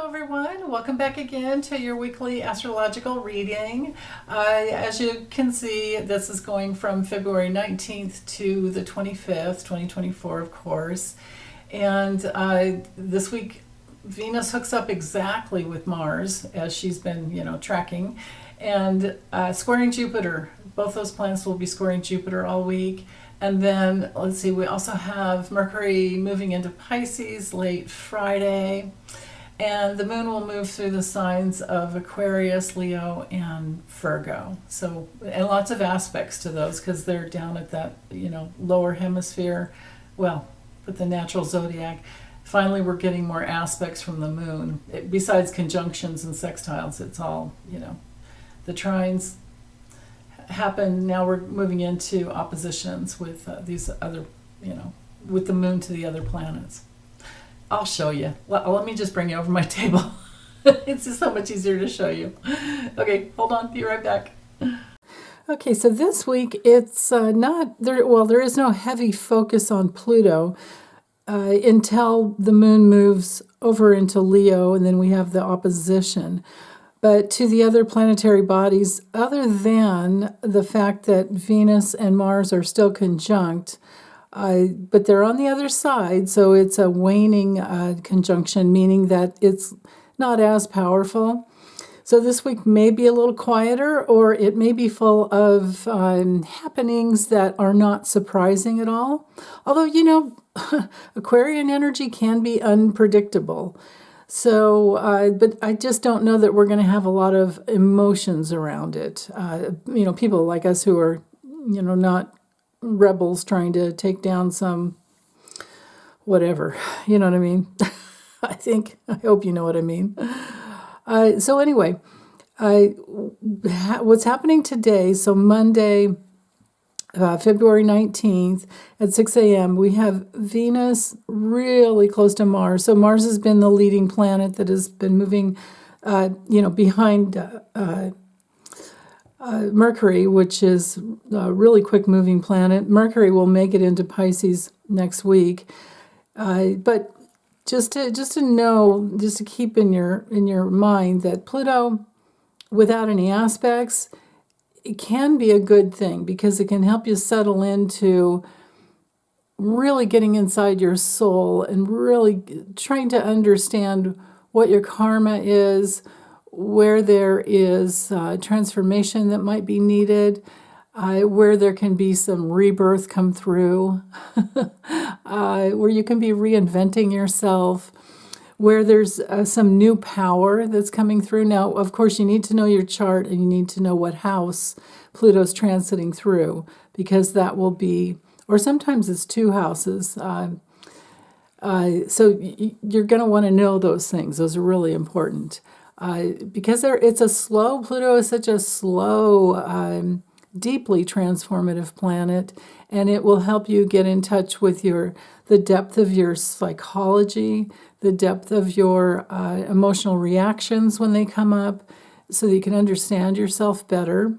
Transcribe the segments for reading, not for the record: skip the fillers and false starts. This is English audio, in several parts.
everyone. Welcome back again to your weekly astrological reading. As you can see, this is going from February 19th to the 25th, 2024, of course. And this week, Venus hooks up exactly with Mars, as she's been, tracking, and squaring Jupiter. Both those planets will be squaring Jupiter all week. And then, let's see, we also have Mercury moving into Pisces late Friday. And the moon will move through the signs of Aquarius, Leo, and Virgo. So, and lots of aspects to those because they're down at that, lower hemisphere. Well, with the natural zodiac. Finally, we're getting more aspects from the moon. Besides conjunctions and sextiles, it's all, the trines happen. Now we're moving into oppositions with these other, with the moon to the other planets. I'll show you. Let me just bring you over my table. It's just so much easier to show you. Okay, hold on. Be right back. Okay, so this week it's not there. Well, there is no heavy focus on Pluto until the moon moves over into Leo, and then we have the opposition. But to the other planetary bodies, other than the fact that Venus and Mars are still conjunct, but they're on the other side, so it's a waning conjunction, meaning that it's not as powerful. So this week may be a little quieter, or it may be full of happenings that are not surprising at all. Although, Aquarian energy can be unpredictable. So, but I just don't know that we're going to have a lot of emotions around it. People like us who are, not rebels trying to take down some whatever, you know what I mean? I hope you know what I mean. So anyway, what's happening today, so Monday, February 19th at 6 a.m., we have Venus really close to Mars. So Mars has been the leading planet that has been moving, behind Mercury, which is a really quick moving planet. Mercury will make it into Pisces next week. But just to know, just to keep in your mind that Pluto, without any aspects, it can be a good thing because it can help you settle into really getting inside your soul and really trying to understand what your karma is, where there is transformation that might be needed, where there can be some rebirth come through, where you can be reinventing yourself, where there's some new power that's coming through. Now, of course, you need to know your chart and you need to know what house Pluto's transiting through, because that will be, or sometimes it's two houses. So you're going to want to know those things. Those are really important. Because Pluto is such a slow, deeply transformative planet, and it will help you get in touch with the depth of your psychology, the depth of your emotional reactions when they come up, so that you can understand yourself better.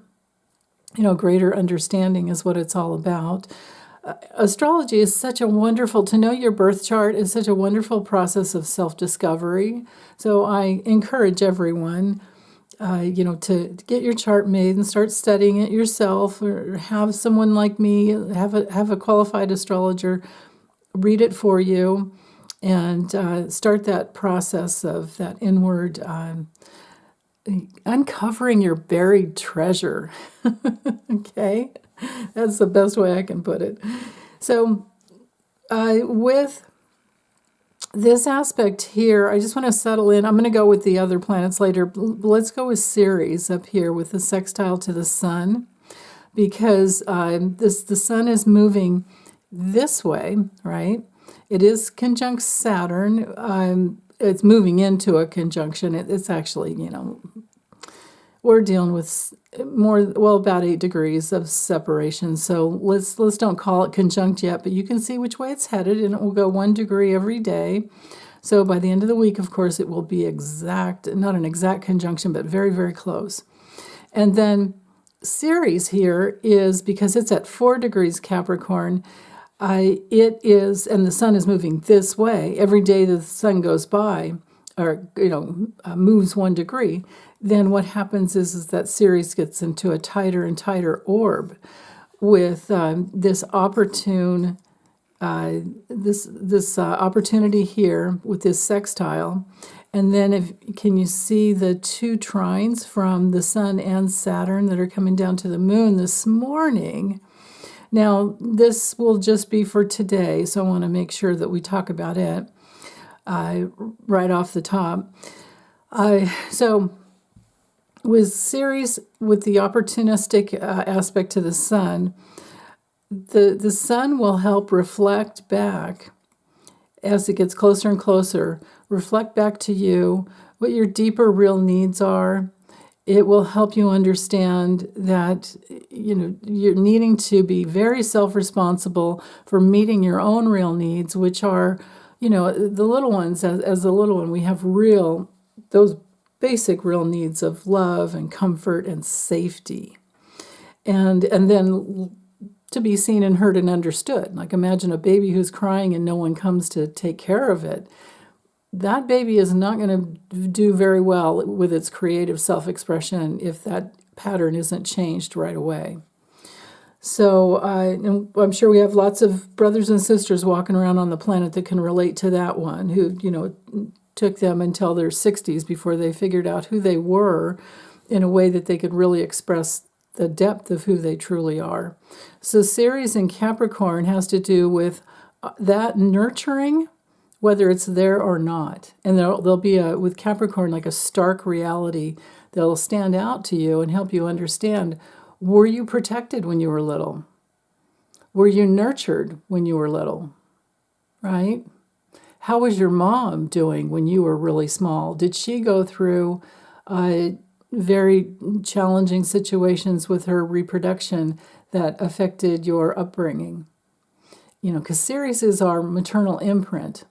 Greater understanding is what it's all about. Astrology is to know your birth chart is such a wonderful process of self-discovery. So I encourage everyone, to get your chart made and start studying it yourself, or have someone like me, have a qualified astrologer read it for you, and start that process of that inward uncovering your buried treasure. Okay? That's the best way I can put it. So with this aspect here, I just want to settle in. I'm going to go with the other planets later. Let's go with Ceres up here with the sextile to the sun, because the sun is moving this way, right? It is conjunct Saturn. It's moving into a conjunction. It's actually, we're dealing with about 8 degrees of separation. So let's don't call it conjunct yet, but you can see which way it's headed, and it will go 1 degree every day. So by the end of the week, of course, it will be not an exact conjunction, but very, very close. And then Ceres here is, because it's at 4 degrees Capricorn, it is, and the sun is moving this way. Every day the sun goes by, or moves 1 degree, then what happens is that Ceres gets into a tighter and tighter orb with this opportune this opportunity here with this sextile. And then can you see the 2 trines from the Sun and Saturn that are coming down to the Moon this morning? Now, this will just be for today, so I want to make sure that we talk about it right off the top. So with Ceres, with the opportunistic aspect to the Sun, the Sun will help reflect back as it gets closer and closer, reflect back to you what your deeper real needs are. It will help you understand that you're needing to be very self-responsible for meeting your own real needs, which are, the little ones. As a little one, we have those basic real needs of love and comfort and safety, and then to be seen and heard and understood. Like, imagine a baby who's crying and no one comes to take care of it. That baby is not going to do very well with its creative self-expression if that pattern isn't changed right away. So I'm sure we have lots of brothers and sisters walking around on the planet that can relate to that one, who, took them until their 60s before they figured out who they were in a way that they could really express the depth of who they truly are. So Ceres in Capricorn has to do with that nurturing, whether it's there or not. And there'll be with Capricorn, like a stark reality that'll stand out to you and help you understand, were you protected when you were little? Were you nurtured when you were little? Right? How was your mom doing when you were really small? Did she go through very challenging situations with her reproduction that affected your upbringing? Because Ceres is our maternal imprint.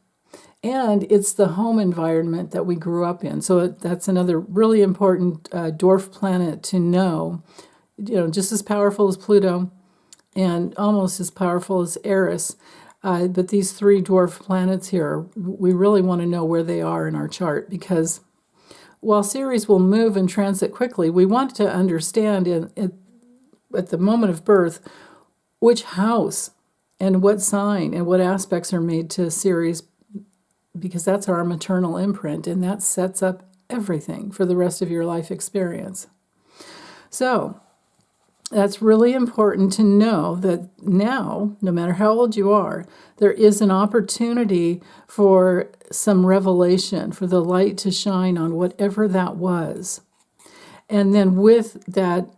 And it's the home environment that we grew up in. So that's another really important dwarf planet to know. Just as powerful as Pluto and almost as powerful as Eris. But these 3 dwarf planets here, we really want to know where they are in our chart, because while Ceres will move and transit quickly, we want to understand at the moment of birth which house and what sign and what aspects are made to Ceres, because that's our maternal imprint, and that sets up everything for the rest of your life experience. So that's really important to know, that now, no matter how old you are, there is an opportunity for some revelation, for the light to shine on whatever that was. And then with that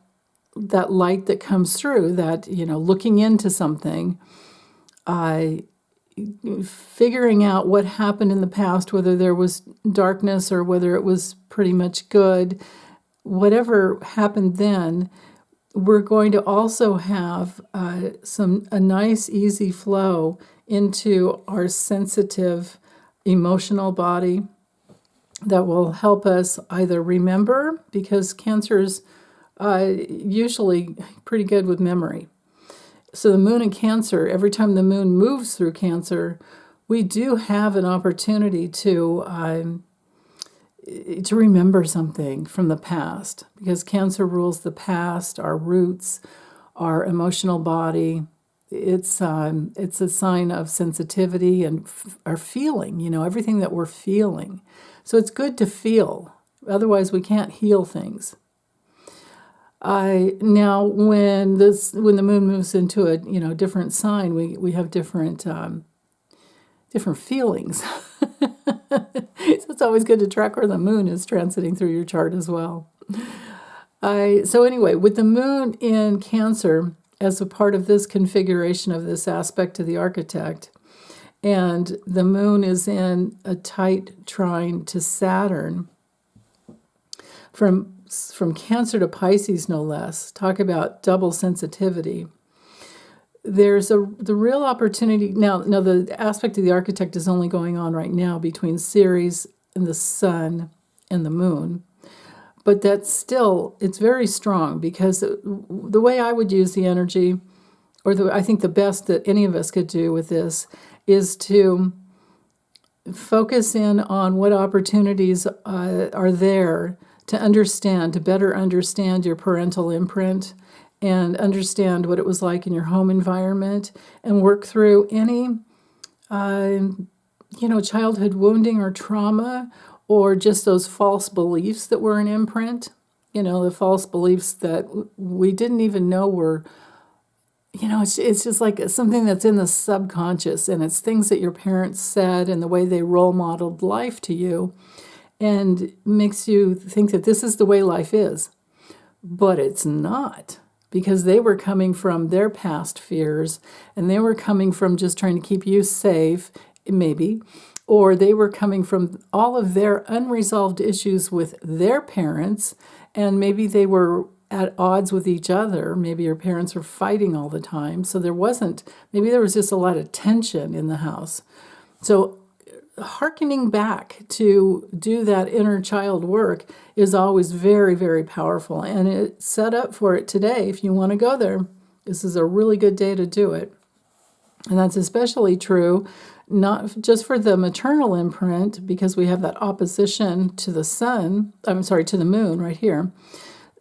light that comes through, that, looking into something, figuring out what happened in the past, whether there was darkness or whether it was pretty much good, whatever happened then, we're going to also have a nice, easy flow into our sensitive, emotional body that will help us either remember, because Cancer's usually pretty good with memory. So the moon in Cancer, every time the moon moves through Cancer, we do have an opportunity to remember something from the past, because Cancer rules the past, our roots, our emotional body. It's a sign of sensitivity and our feeling, everything that we're feeling. So it's good to feel. Otherwise, we can't heal things. Now, when the moon moves into a different sign, we have different feelings. So it's always good to track where the moon is transiting through your chart as well. So anyway, with the moon in Cancer as a part of this configuration of this aspect to the architect, and the moon is in a tight trine to Saturn, from Cancer to Pisces, no less. Talk about double sensitivity. There's the real opportunity. Now, the aspect of the architect is only going on right now between Ceres and the Sun and the Moon. But that's still, it's very strong, because the way I would use the energy, or I think the best that any of us could do with this, is to focus in on what opportunities are there to understand, to better understand your parental imprint and understand what it was like in your home environment, and work through any, childhood wounding or trauma, or just those false beliefs that were an imprint. The false beliefs that we didn't even know were, it's just like something that's in the subconscious, and it's things that your parents said and the way they role modeled life to you, and makes you think that this is the way life is. But it's not, because they were coming from their past fears, and they were coming from just trying to keep you safe, maybe, or they were coming from all of their unresolved issues with their parents, and maybe they were at odds with each other. Maybe your parents were fighting all the time, so maybe there was just a lot of tension in the house. So hearkening back to do that inner child work is always very, very powerful, and it's set up for it today. If you want to go there, this is a really good day to do it. And that's especially true not just for the maternal imprint, because we have that opposition to the to the moon right here.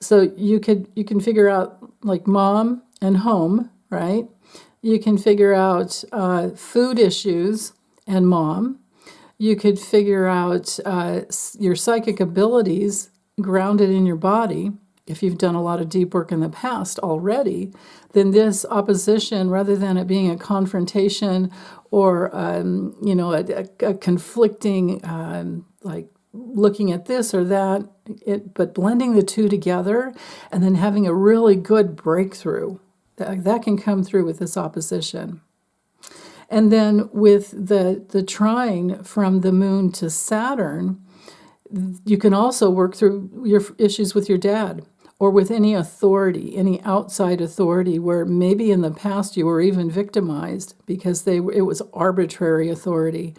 So you can figure out like mom and home, right? You can figure out food issues and mom. You could figure out your psychic abilities grounded in your body. If you've done a lot of deep work in the past already, then this opposition, rather than it being a confrontation or a conflicting, like looking at this or that, but blending the two together and then having a really good breakthrough, that can come through with this opposition. And then with the trine from the moon to Saturn, you can also work through your issues with your dad, or with any authority, any outside authority, where maybe in the past you were even victimized because it was arbitrary authority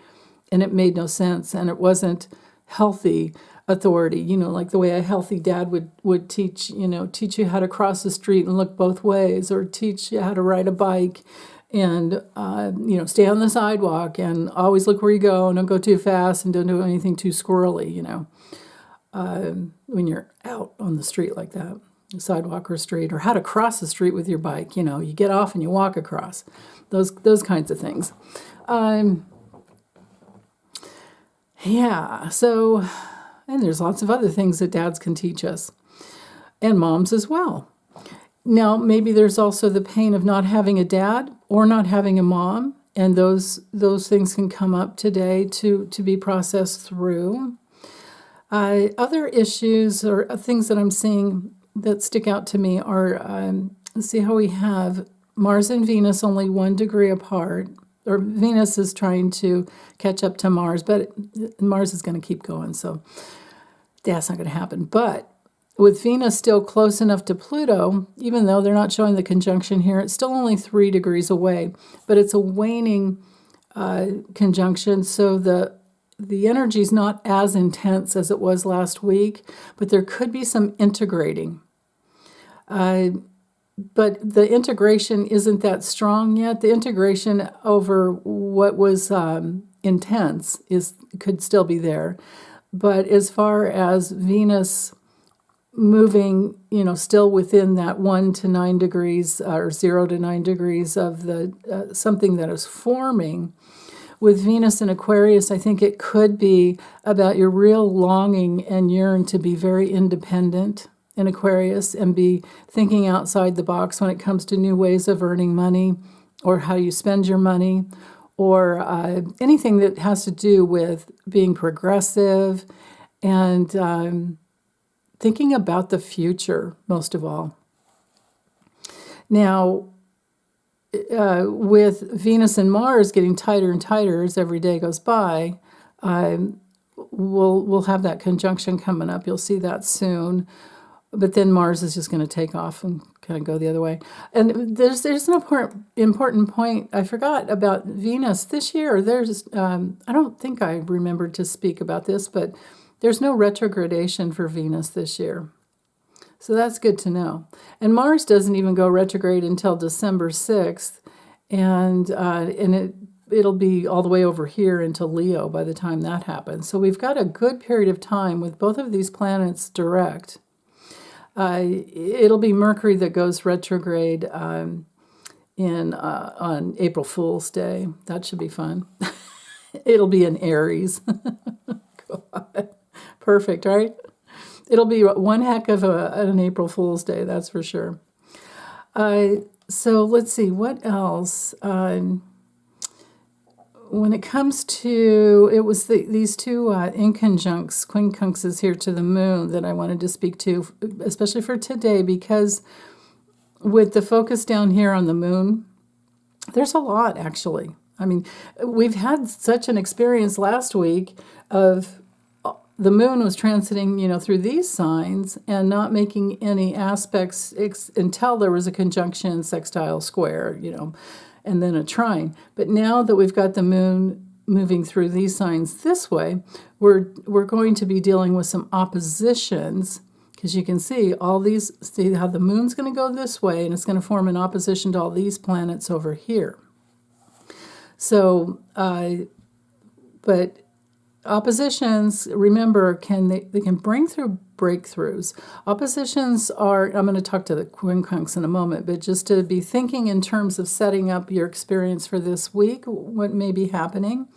and it made no sense, and it wasn't healthy authority, like the way a healthy dad would teach you how to cross the street and look both ways, or teach you how to ride a bike and stay on the sidewalk and always look where you go and don't go too fast and don't do anything too squirrely, when you're out on the street like that, sidewalk or street, or how to cross the street with your bike. You get off and you walk across, those kinds of things. So, and there's lots of other things that dads can teach us, and moms as well. Now, maybe there's also the pain of not having a dad or not having a mom, and those things can come up today to be processed through. Other issues or things that I'm seeing that stick out to me are, let's see how we have Mars and Venus only 1 degree apart, or Venus is trying to catch up to Mars, but Mars is going to keep going, so that's not going to happen. But with Venus still close enough to Pluto, even though they're not showing the conjunction here, it's still only 3 degrees away, but it's a waning conjunction, so the energy is not as intense as it was last week, but there could be some integrating. But the integration isn't that strong yet. The integration over what was intense could still be there. But as far as Venus moving, still within that 1 to 9 degrees or 0 to 9 degrees of the something that is forming, with Venus in Aquarius, I think it could be about your real longing and yearn to be very independent in Aquarius and be thinking outside the box when it comes to new ways of earning money, or how you spend your money, or anything that has to do with being progressive and thinking about the future, most of all. Now, with Venus and Mars getting tighter and tighter as every day goes by, we'll have that conjunction coming up. You'll see that soon. But then Mars is just going to take off and kind of go the other way. And there's an important point I forgot about Venus this year. There's I don't think I remembered to speak about this, but there's no retrogradation for Venus this year. So that's good to know. And Mars doesn't even go retrograde until December 6th. And it'll be all the way over here into Leo by the time that happens. So we've got a good period of time with both of these planets direct. It'll be Mercury that goes retrograde on April Fool's Day. That should be fun. It'll be in Aries. God. Perfect, right? It'll be one heck of an April Fool's Day, that's for sure. So let's see, what else? When it comes to, it was these two inconjuncts, quincunxes here to the moon that I wanted to speak to, especially for today, because with the focus down here on the moon, there's a lot, actually. I mean, we've had such an experience last week of the moon was transiting, through these signs and not making any aspects until there was a conjunction, sextile, square, and then a trine. But now that we've got the moon moving through these signs this way, we're going to be dealing with some oppositions, because you can see how the moon's going to go this way, and it's going to form an opposition to all these planets over here. So, but oppositions, remember, they can bring through breakthroughs. Oppositions are, I'm going to talk to the quincunx in a moment, but just to be thinking in terms of setting up your experience for this week, what may be happening.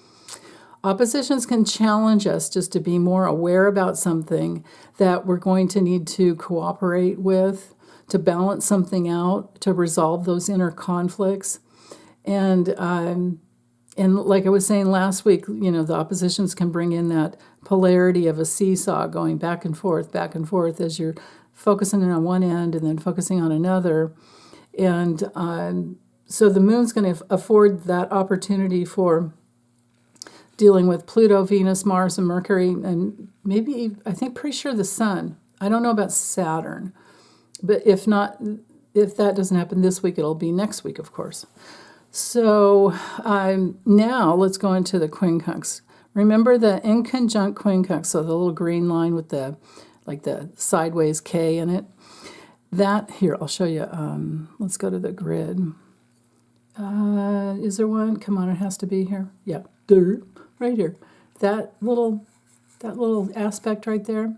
Oppositions can challenge us just to be more aware about something that we're going to need to cooperate with, to balance something out, to resolve those inner conflicts. And like I was saying last week, the oppositions can bring in that polarity of a seesaw going back and forth as you're focusing on one end and then focusing on another. And so the moon's going to afford that opportunity for dealing with Pluto, Venus, Mars, and Mercury, and maybe, pretty sure the Sun. I don't know about Saturn. But if that doesn't happen this week, it'll be next week, of course. So now let's go into the quincunx. Remember the inconjunct quincunx, so the little green line with the sideways K in it. That, here, I'll show you. Let's go to the grid. Is there one? Come on, it has to be here. Yeah, right here. That little aspect right there,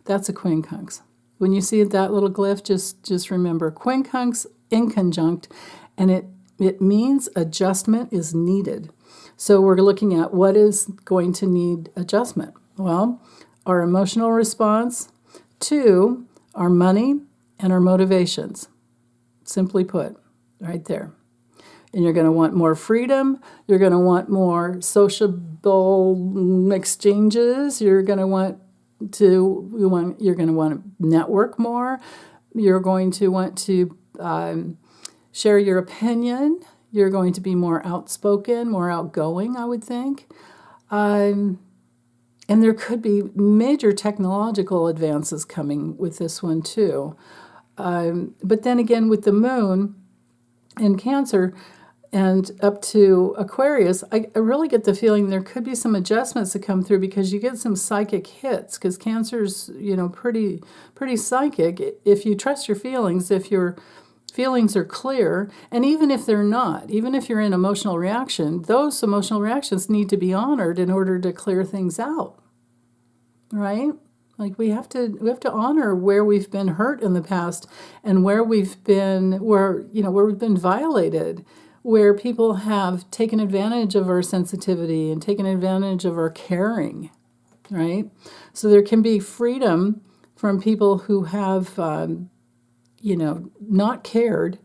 that's a quincunx. When you see that little glyph, just remember quincunx inconjunct, and it means adjustment is needed. So we're looking at what is going to need adjustment. Well, our emotional response to our money and our motivations. Simply put, right there. And you're going to want more freedom. You're going to want more sociable exchanges. You're going to want to network more. You're going to want to share your opinion. You're going to be more outspoken, more outgoing, I would think. And there could be major technological advances coming with this one too. But then again, with the moon in Cancer and up to Aquarius, I really get the feeling there could be some adjustments that come through, because you get some psychic hits, because Cancer's, pretty psychic. If you trust your feelings, if your feelings are clear, and even if they're not, even if you're in emotional reaction, those emotional reactions need to be honored in order to clear things out, right? Like we have to honor where we've been hurt in the past, and where we've been violated, where people have taken advantage of our sensitivity and taken advantage of our caring, right? So there can be freedom from people who have not cared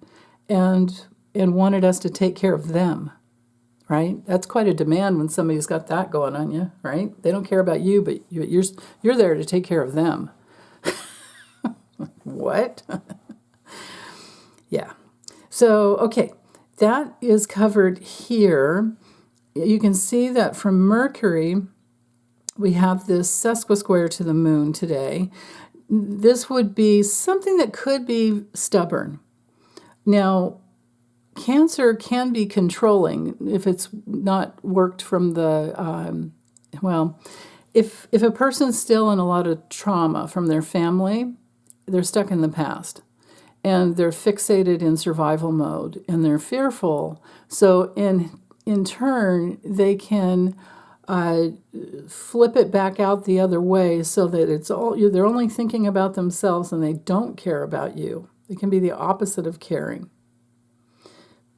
and wanted us to take care of them, right? That's quite a demand when somebody's got that going on you, right? They don't care about you, but you're there to take care of them. What? Yeah. So, okay, that is covered here. You can see that from Mercury, we have this sesquisquare to the moon today. This would be something that could be stubborn. Now, Cancer can be controlling if it's not worked from the, if a person's still in a lot of trauma from their family, they're stuck in the past. And they're fixated in survival mode, and they're fearful. So in in turn, they can flip it back out the other way so that they're only thinking about themselves and they don't care about you. It can be the opposite of caring.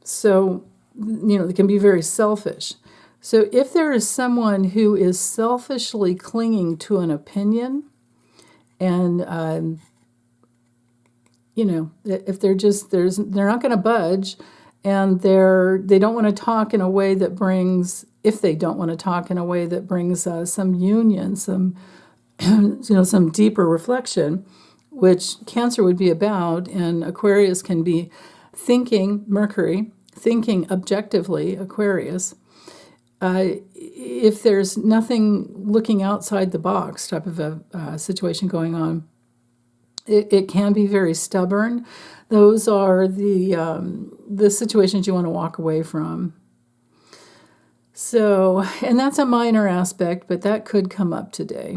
So, they can be very selfish. So if there is someone who is selfishly clinging to an opinion, and if they're not going to budge, and they don't want to talk in a way that brings, some union, some some deeper reflection, which Cancer would be about, and Aquarius can be thinking objectively, Aquarius. If there's nothing looking outside the box type of a situation going on, it can be very stubborn. Those are the situations you want to walk away from. So, and that's a minor aspect, but that could come up today.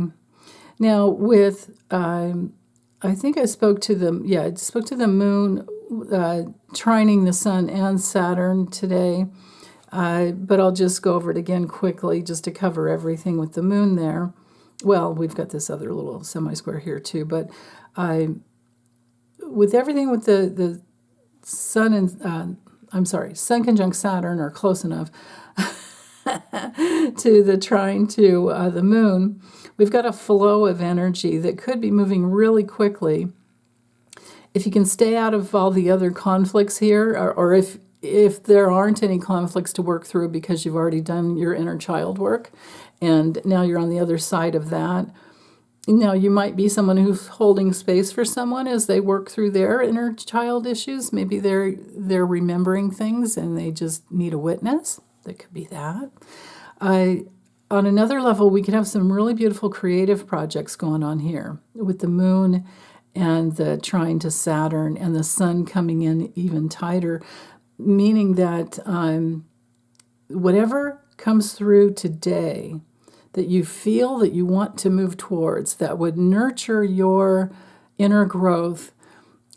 Now, with I think I spoke to the moon trining the sun and Saturn today. But I'll just go over it again quickly just to cover everything with the moon there. Well, we've got this other little semi-square here too, but with everything with the sun and, sun conjunct Saturn are close enough to the trine to the moon, we've got a flow of energy that could be moving really quickly. If you can stay out of all the other conflicts here, or if there aren't any conflicts to work through because you've already done your inner child work and now you're on the other side of that. Now, you might be someone who's holding space for someone as they work through their inner child issues. Maybe they're remembering things and they just need a witness. That could be that. On another level, we could have some really beautiful creative projects going on here with the moon and the trine to Saturn and the sun coming in even tighter, meaning that whatever comes through today that you feel that you want to move towards, that would nurture your inner growth,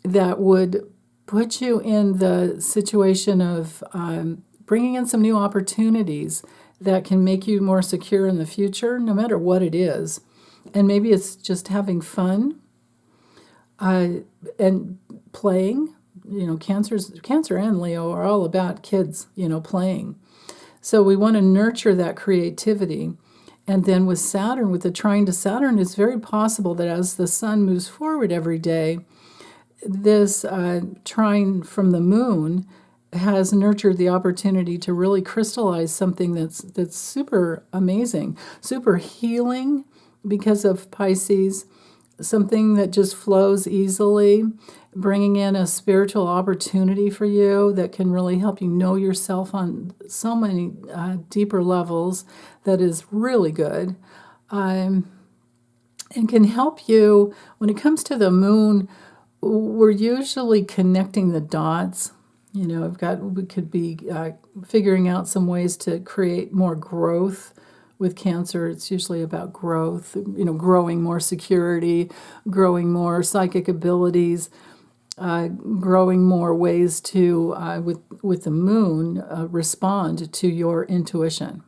that would put you in the situation of bringing in some new opportunities that can make you more secure in the future, no matter what it is. And maybe it's just having fun and playing. Cancer and Leo are all about kids, playing. So we want to nurture that creativity. And then with Saturn, with the trine to Saturn, it's very possible that as the sun moves forward every day, this trine from the moon has nurtured the opportunity to really crystallize something that's super amazing, super healing because of Pisces, something that just flows easily, bringing in a spiritual opportunity for you that can really help you know yourself on so many deeper levels. That is really good, and can help you when it comes to the moon. We're usually connecting the dots. We could be figuring out some ways to create more growth. With Cancer, it's usually about growth, growing more security, growing more psychic abilities, growing more ways to, with the moon, respond to your intuition.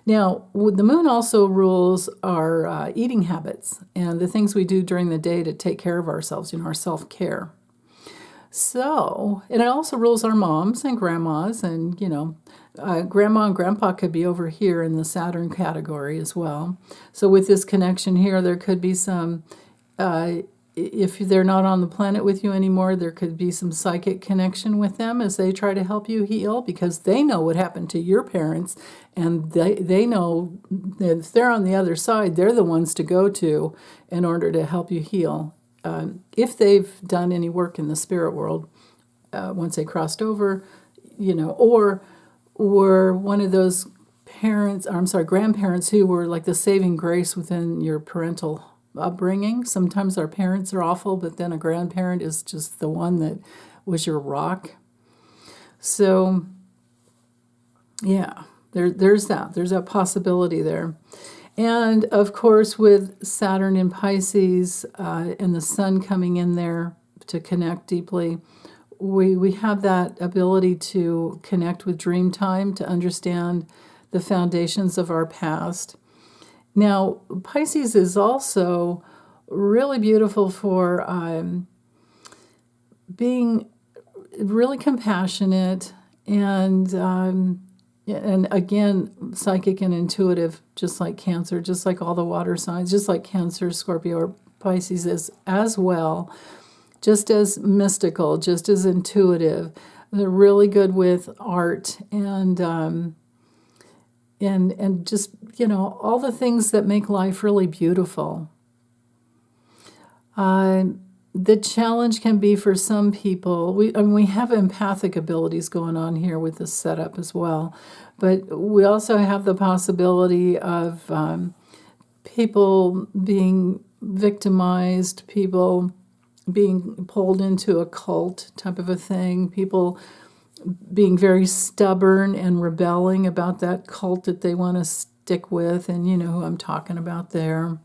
Now, the moon also rules our eating habits and the things we do during the day to take care of ourselves, our self-care. So, and it also rules our moms and grandmas, and, grandma and grandpa could be over here in the Saturn category as well. So with this connection here, there could be some, if they're not on the planet with you anymore, there could be some psychic connection with them as they try to help you heal, because they know what happened to your parents, and they know that if they're on the other side, they're the ones to go to in order to help you heal. If they've done any work in the spirit world once they crossed over, or were one of those grandparents who were like the saving grace within your parental upbringing. Sometimes our parents are awful, but then a grandparent is just the one that was your rock. So, yeah, there's that possibility there. And, of course, with Saturn in Pisces and the sun coming in there to connect deeply, we have that ability to connect with dream time, to understand the foundations of our past. Now, Pisces is also really beautiful for being really compassionate and again, psychic and intuitive, just like Cancer, just like all the water signs, just like Cancer, Scorpio, or Pisces is as well, just as mystical, just as intuitive. They're really good with art and just, all the things that make life really beautiful. The challenge can be for some people, we have empathic abilities going on here with this setup as well, but we also have the possibility of people being victimized, people being pulled into a cult type of a thing, people being very stubborn and rebelling about that cult that they want to stick with, and you know who I'm talking about there.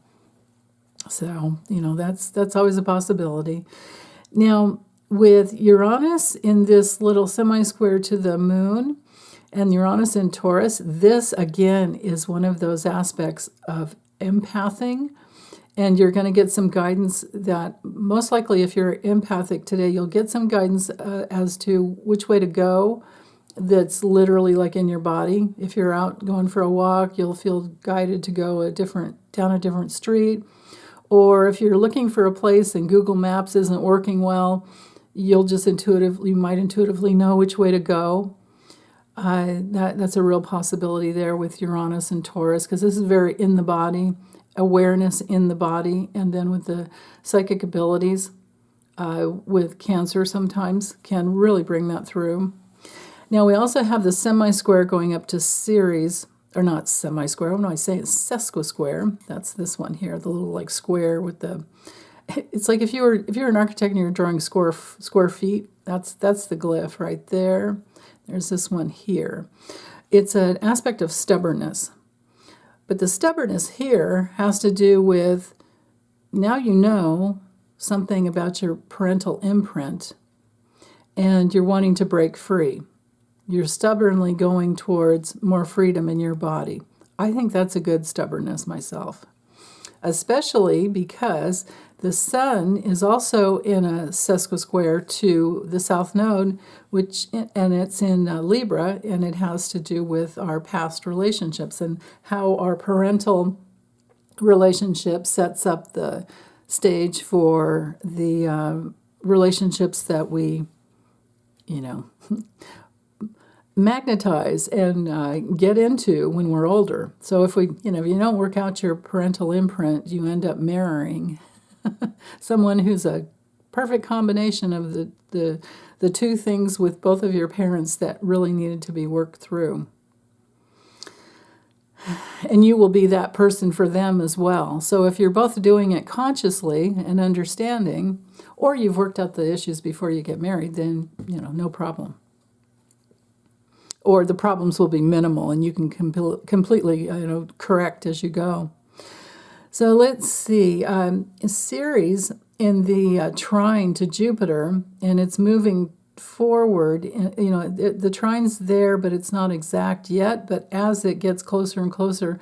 So, that's always a possibility. Now, with Uranus in this little semi-square to the moon and Uranus in Taurus, this again is one of those aspects of empathing. And you're going to get some guidance that most likely if you're empathic today, you'll get some guidance as to which way to go. That's literally like in your body. If you're out going for a walk, you'll feel guided to go down a different street. Or if you're looking for a place and Google Maps isn't working well, you might intuitively know which way to go. That's a real possibility there with Uranus and Taurus, because this is very in the body, awareness in the body, and then with the psychic abilities with Cancer sometimes can really bring that through. Now we also have the semi-square going up to Ceres, or not semi-square, what am I saying? It's sesquisquare. That's this one here, the little like square with the. It's like if you're an architect and you're drawing square feet. That's the glyph right there. There's this one here. It's an aspect of stubbornness, but the stubbornness here has to do with now you know something about your parental imprint, and you're wanting to break free. You're stubbornly going towards more freedom in your body. I think that's a good stubbornness myself, especially because the sun is also in a sesquisquare to the south node, and it's in Libra, and it has to do with our past relationships and how our parental relationship sets up the stage for the relationships that we, magnetize and get into when we're older. So if you don't work out your parental imprint, you end up marrying someone who's a perfect combination of the two things with both of your parents that really needed to be worked through. And you will be that person for them as well. So if you're both doing it consciously and understanding, or you've worked out the issues before you get married, then, no problem. Or the problems will be minimal and you can completely correct as you go. So let's see. Ceres in the trine to Jupiter, and it's moving forward. The trine's there, but it's not exact yet. But as it gets closer and closer,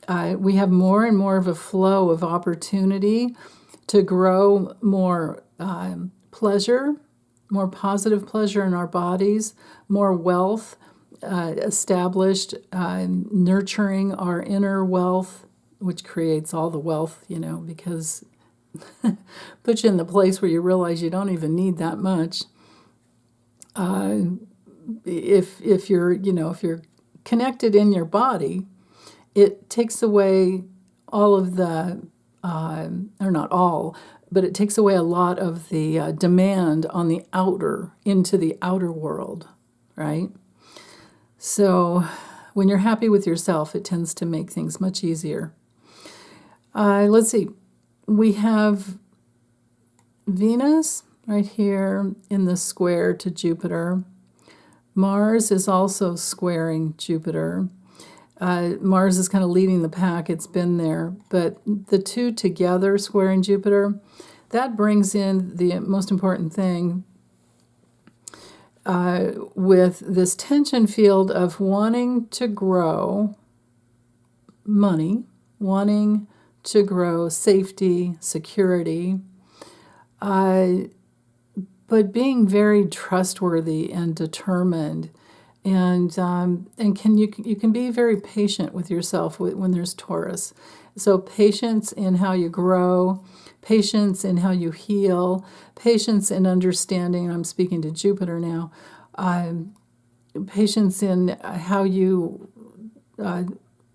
we have more and more of a flow of opportunity to grow more pleasure, more positive pleasure in our bodies, more wealth established, nurturing our inner wealth, which creates all the wealth, because puts you in the place where you realize you don't even need that much. If you're connected in your body, it takes away all of the, or not all, but it takes away a lot of the demand on the into the outer world, right? So when you're happy with yourself, it tends to make things much easier. Let's see. We have Venus right here in the square to Jupiter. Mars is also squaring Jupiter. Mars is kind of leading the pack. It's been there. But the two together squaring Jupiter, that brings in the most important thing, with this tension field of wanting to grow money, wanting to grow safety, security, but being very trustworthy and determined, and you can be very patient with yourself when there's Taurus. So patience in how you grow, patience in how you heal, patience in understanding. I'm speaking to Jupiter now. Patience in how you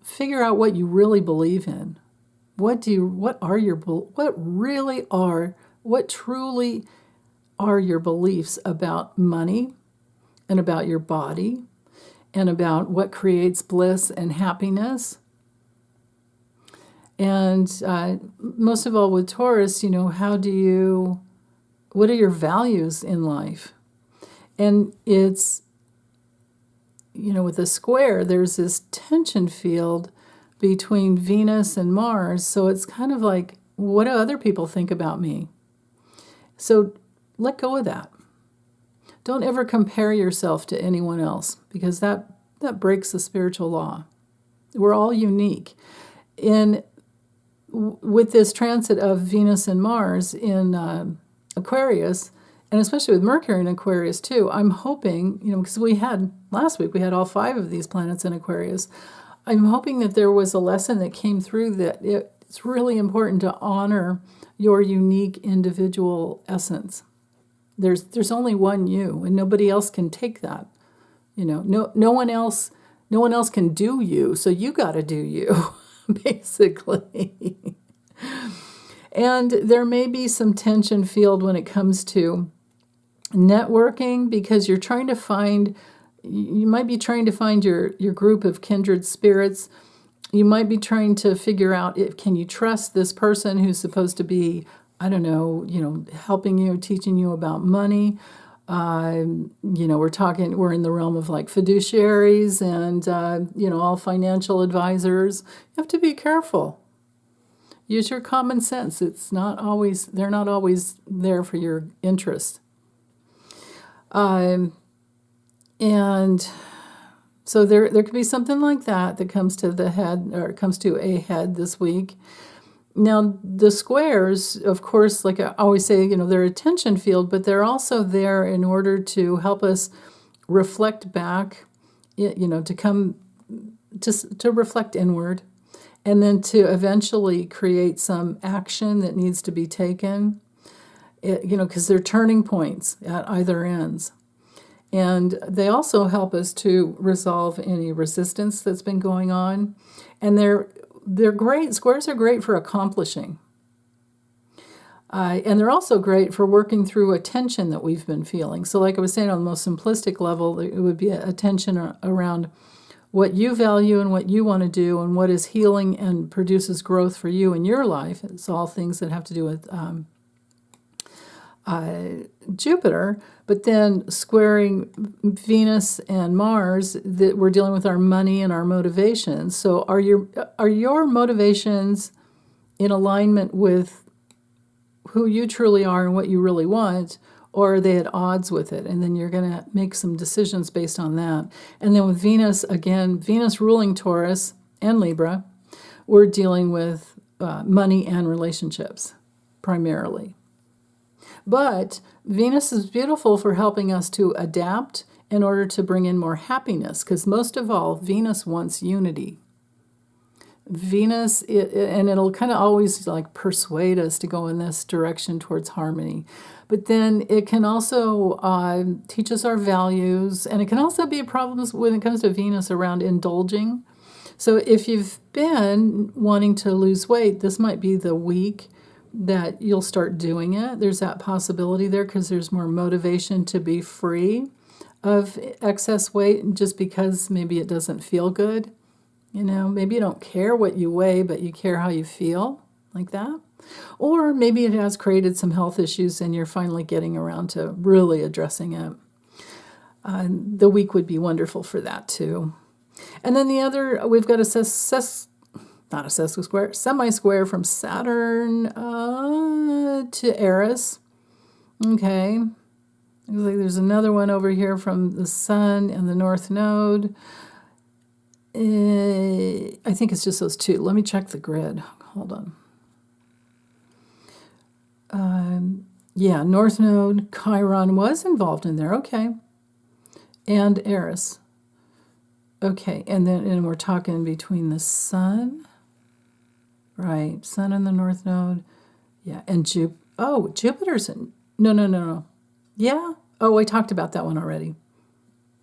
figure out what you really believe in. What truly are your beliefs about money and about your body and about what creates bliss and happiness. And most of all with Taurus, what are your values in life? And it's, with a square, there's this tension field between Venus and Mars. So it's kind of like, what do other people think about me? So let go of that. Don't ever compare yourself to anyone else, because that breaks the spiritual law. We're all unique. With this transit of Venus and Mars in Aquarius, and especially with Mercury in Aquarius too, I'm hoping, because last week we had all 5 of these planets in Aquarius, I'm hoping that there was a lesson that came through that it's really important to honor your unique individual essence. There's only one you, and nobody else can take that. No one else can do you, so you got to do you, basically. And there may be some tension field when it comes to networking, because you might be trying to find your group of kindred spirits. You might be trying to figure out can you trust this person who's supposed to be, I don't know, helping you, teaching you about money. We're in the realm of like fiduciaries and, all financial advisors. You have to be careful. Use your common sense. They're not always there for your interest. And so there could be something like that comes to the head, or comes to a head this week. Now, the squares, of course, like I always say, they're a tension field, but they're also there in order to help us reflect back, to reflect inward, and then to eventually create some action that needs to be taken, because they're turning points at either ends. And they also help us to resolve any resistance that's been going on. And they're great. Squares are great for accomplishing. And they're also great for working through a tension that we've been feeling. So like I was saying, on the most simplistic level, it would be a tension around what you value and what you want to do and what is healing and produces growth for you in your life. It's all things that have to do with Jupiter, but then squaring Venus and Mars, that we're dealing with our money and our motivations. So are your motivations in alignment with who you truly are and what you really want, or are they at odds with it? And then you're going to make some decisions based on that. And then with Venus, again, Venus ruling Taurus and Libra, we're dealing with money and relationships primarily. But Venus is beautiful for helping us to adapt in order to bring in more happiness, because most of all, Venus wants unity. And it'll kind of always like persuade us to go in this direction towards harmony. But then it can also teach us our values, and it can also be problems when it comes to Venus around indulging. So if you've been wanting to lose weight, this might be the week that you'll start doing it. There's that possibility there, because there's more motivation to be free of excess weight, just because maybe it doesn't feel good. Maybe you don't care what you weigh, but you care how you feel, like that. Or maybe it has created some health issues and you're finally getting around to really addressing it. The week would be wonderful for that too. And then the other, we've got semi-square from Saturn to Eris. Okay. Looks like there's another one over here from the Sun and the North Node. I think it's just those two. Let me check the grid. Hold on. Yeah, North Node, Chiron was involved in there. Okay. And Eris. Okay, and we're talking between the Sun, right? Sun and the North Node. Yeah, and Jupiter's in. No. Yeah. Oh, I talked about that one already.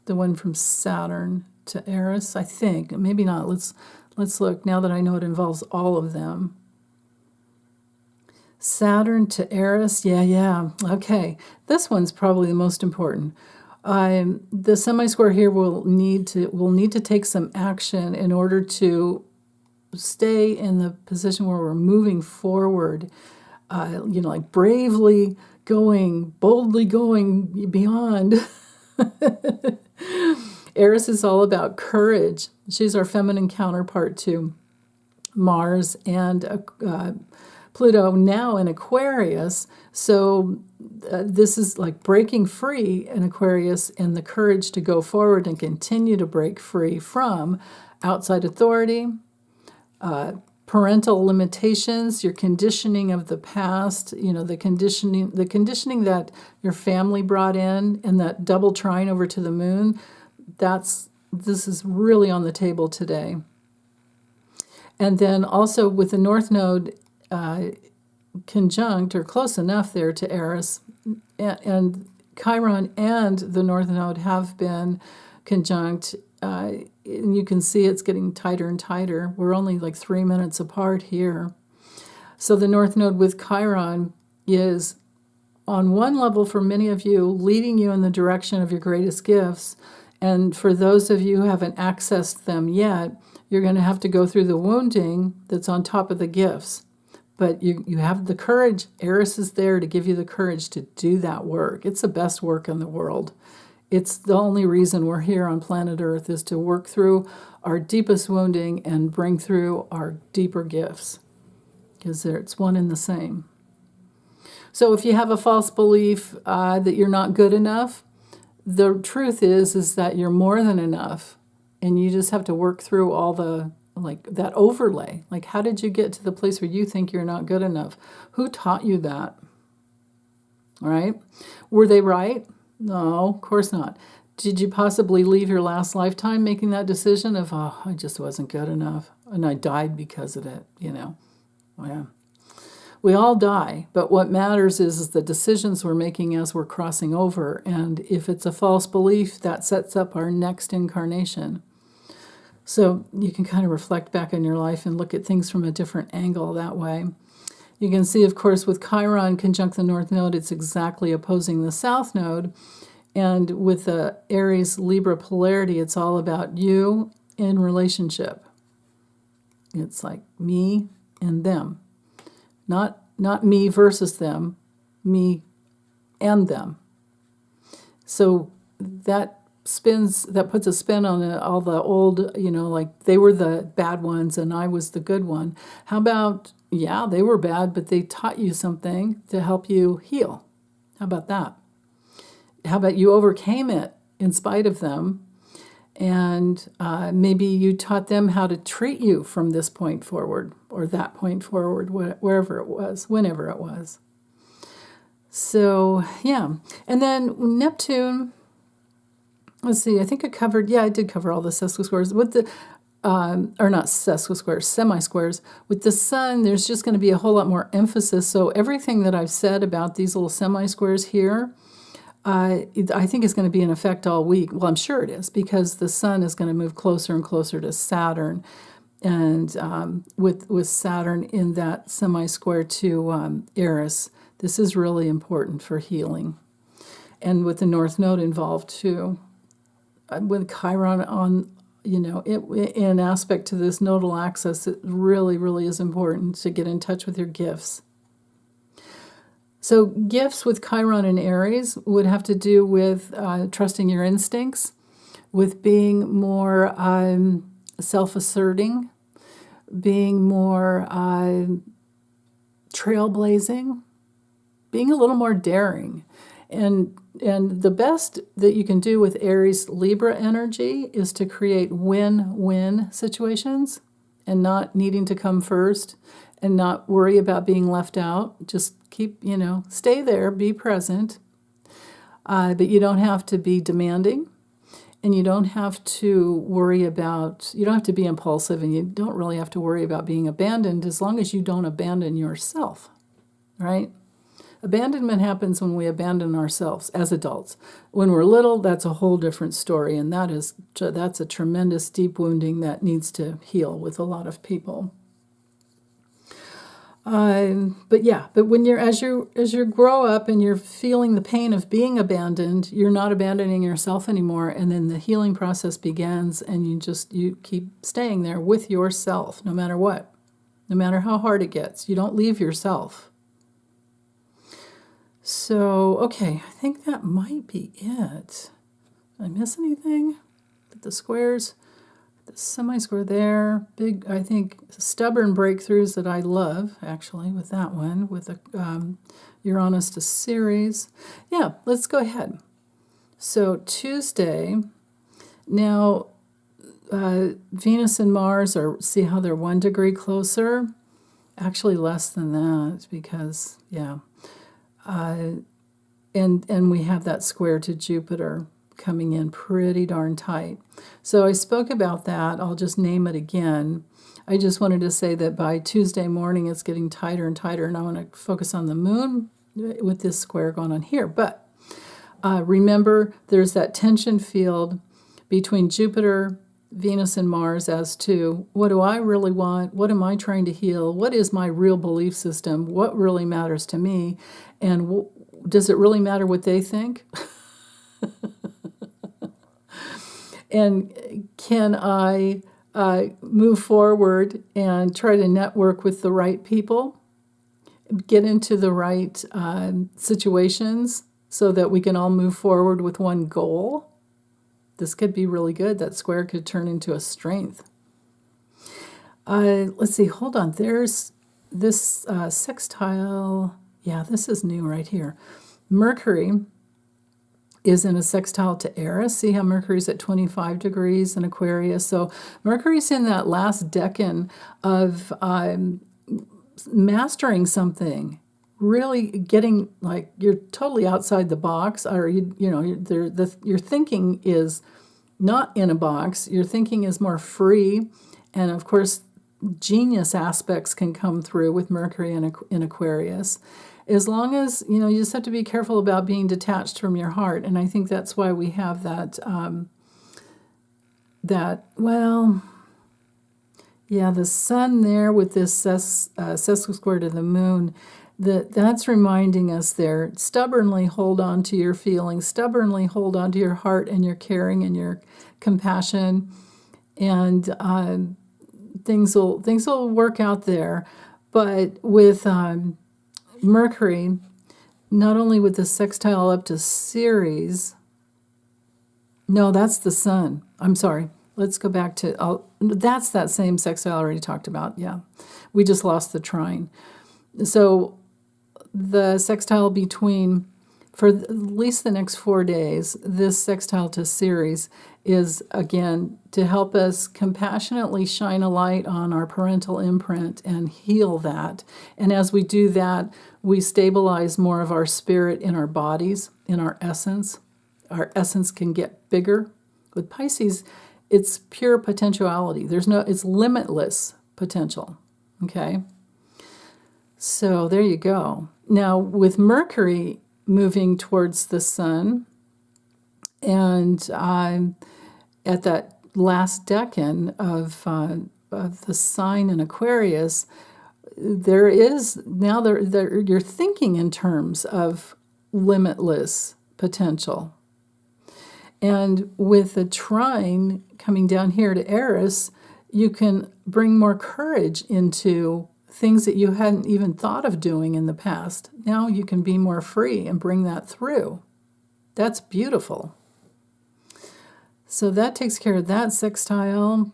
The one from Saturn to Eris, I think. Maybe not. Let's look now that I know it involves all of them. Saturn to Eris, yeah. Okay, this one's probably the most important. The semi-square here will need to take some action in order to stay in the position where we're moving forward. Like bravely going, boldly going beyond. Eris is all about courage. She's our feminine counterpart to Mars and Pluto now in Aquarius. So this is like breaking free in Aquarius and the courage to go forward and continue to break free from outside authority, parental limitations, your conditioning of the past, the conditioning that your family brought in, and that double trine over to the moon. This is really on the table today. And then also with the North Node conjunct or close enough there to Eris, and Chiron and the North Node have been conjunct. And you can see it's getting tighter and tighter. We're only like 3 minutes apart here. So the North Node with Chiron is, on one level for many of you, leading you in the direction of your greatest gifts. And for those of you who haven't accessed them yet, you're going to have to go through the wounding that's on top of the gifts. But you have the courage. Eris is there to give you the courage to do that work. It's the best work in the world. It's the only reason we're here on planet Earth, is to work through our deepest wounding and bring through our deeper gifts, because it's one and the same. So if you have a false belief that you're not good enough, the truth is that you're more than enough, and you just have to work through all the, like, that overlay. Like, how did you get to the place where you think you're not good enough? Who taught you that? Right? Were they right? No, of course not. Did you possibly leave your last lifetime making that decision of, oh, I just wasn't good enough, and I died because of it, Yeah. We all die, but what matters is the decisions we're making as we're crossing over. And if it's a false belief, that sets up our next incarnation. So you can kind of reflect back on your life and look at things from a different angle that way. You can see, of course, with Chiron conjunct the North Node, it's exactly opposing the South Node. And with the Aries Libra polarity, it's all about you in relationship. It's like me and them. Not me versus them, me and them. So that puts a spin on all the old, like they were the bad ones and I was the good one. How about, yeah, they were bad, but they taught you something to help you heal. How about that? How about you overcame it in spite of them? And maybe you taught them how to treat you from this point forward or that point forward, wherever it was, whenever it was. So, yeah. And then Neptune, let's see, I think I did cover all the sesquisquares. With the, or not sesquisquares, semi-squares. With the Sun, there's just going to be a whole lot more emphasis. So everything that I've said about these little semi-squares here, I think it's going to be in effect all week. Well, I'm sure it is, because the Sun is going to move closer and closer to Saturn, and with Saturn in that semi-square to Eris, this is really important for healing. And with the North Node involved too, with Chiron on, in aspect to this nodal axis, it really, really is important to get in touch with your gifts. So gifts with Chiron and Aries would have to do with trusting your instincts, with being more self-asserting, being more trailblazing, being a little more daring. And the best that you can do with Aries Libra energy is to create win-win situations and not needing to come first and not worry about being left out. Just keep, stay there, be present. But you don't have to be demanding, and you don't have to worry about, you don't have to be impulsive, and you don't really have to worry about being abandoned as long as you don't abandon yourself, right? Abandonment happens when we abandon ourselves as adults. When we're little, that's a whole different story, and that's a tremendous deep wounding that needs to heal with a lot of people. But when as you grow up and you're feeling the pain of being abandoned, you're not abandoning yourself anymore, and then the healing process begins, and you keep staying there with yourself, no matter what, no matter how hard it gets. You don't leave yourself. So, okay, I think that might be it. Did I miss anything? The squares, the semi-square there, big, I think, stubborn breakthroughs that I love, actually, with that one, with the Uranus to Ceres. Yeah, let's go ahead. So, Tuesday, now, Venus and Mars see how they're 1 degree closer? Actually, less than that, because, yeah. And we have that square to Jupiter coming in pretty darn tight. So I spoke about that. I'll just name it again. I just wanted to say that by Tuesday morning, it's getting tighter and tighter, and I want to focus on the moon with this square going on here. But remember, there's that tension field between Jupiter, Venus, and Mars as to what do I really want? What am I trying to heal? What is my real belief system? What really matters to me? And does it really matter what they think? And can I move forward and try to network with the right people, get into the right situations so that we can all move forward with one goal? This could be really good. That square could turn into a strength. Let's see. Hold on. There's this sextile. Yeah, this is new right here. Mercury is in a sextile to Eris. See how Mercury's at 25 degrees in Aquarius? So Mercury's in that last decan of mastering something, really getting, like, you're totally outside the box, or your thinking is not in a box. Your thinking is more free, and of course, genius aspects can come through with Mercury in Aquarius. As long as, you just have to be careful about being detached from your heart, and I think that's why we have that. The sun there with this sesquisquare to the moon. That's reminding us there, stubbornly hold on to your feelings, stubbornly hold on to your heart and your caring and your compassion, and things will work out there. But with Mercury, not only with the sextile up to Ceres, no, that's the sun. I'm sorry. Let's go back to, that's that same sextile I already talked about. Yeah, we just lost the trine. So the sextile between, for at least the next 4 days, this sextile to Ceres is, again, to help us compassionately shine a light on our parental imprint and heal that. And as we do that, we stabilize more of our spirit in our bodies, in our essence. Our essence can get bigger. With Pisces, it's pure potentiality. It's limitless potential, okay? So there you go. Now, with Mercury moving towards the sun, and at that last decan of the sign in Aquarius, there is now you're thinking in terms of limitless potential. And with the trine coming down here to Eris, you can bring more courage into things that you hadn't even thought of doing in the past. Now you can be more free and bring that through. That's beautiful. So that takes care of that sextile.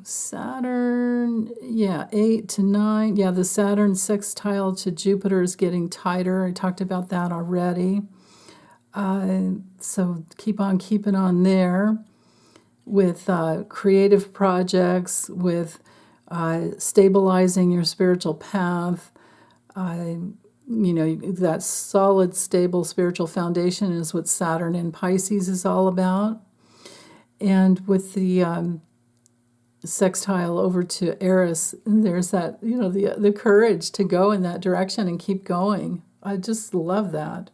Saturn, 8 to 9. Yeah, the Saturn sextile to Jupiter is getting tighter. I talked about that already. So keep on keeping on there with creative projects, with stabilizing your spiritual path. That solid, stable spiritual foundation is what Saturn in Pisces is all about. And with the sextile over to Eris, there's that, the courage to go in that direction and keep going. I just love that.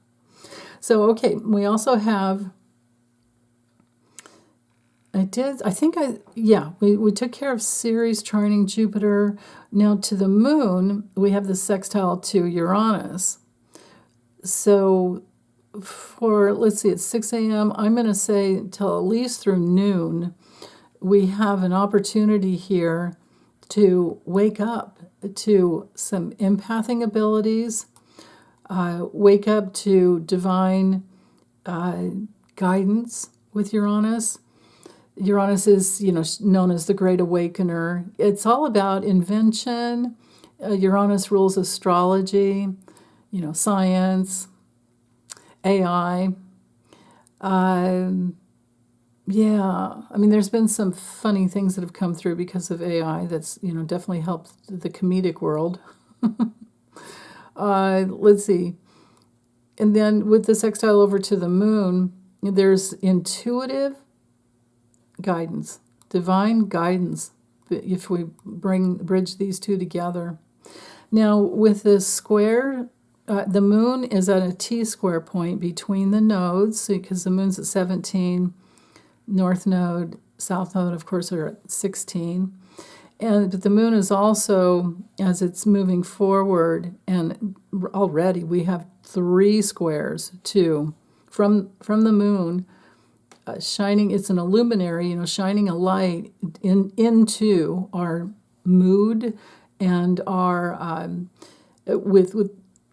So, okay, we also have, we took care of Ceres trining Jupiter. Now to the moon, we have the sextile to Uranus. So for, let's see, it's 6 a.m., I'm going to say till at least through noon, we have an opportunity here to wake up to some empathing abilities, wake up to divine guidance with Uranus. Uranus is, known as the Great Awakener. It's all about invention. Uranus rules astrology, science, AI. There's been some funny things that have come through because of AI that's, definitely helped the comedic world. Let's see. And then with the sextile over to the moon, there's intuitive guidance, divine guidance, if we bridge these two together. Now, with this square, the moon is at a T-square point between the nodes, because the moon's at 17, north node, south node, of course, are at 16. But the moon is also, as it's moving forward, and already we have 3 squares, too, from the moon, shining. It's an illuminary, shining a light into our mood and our, with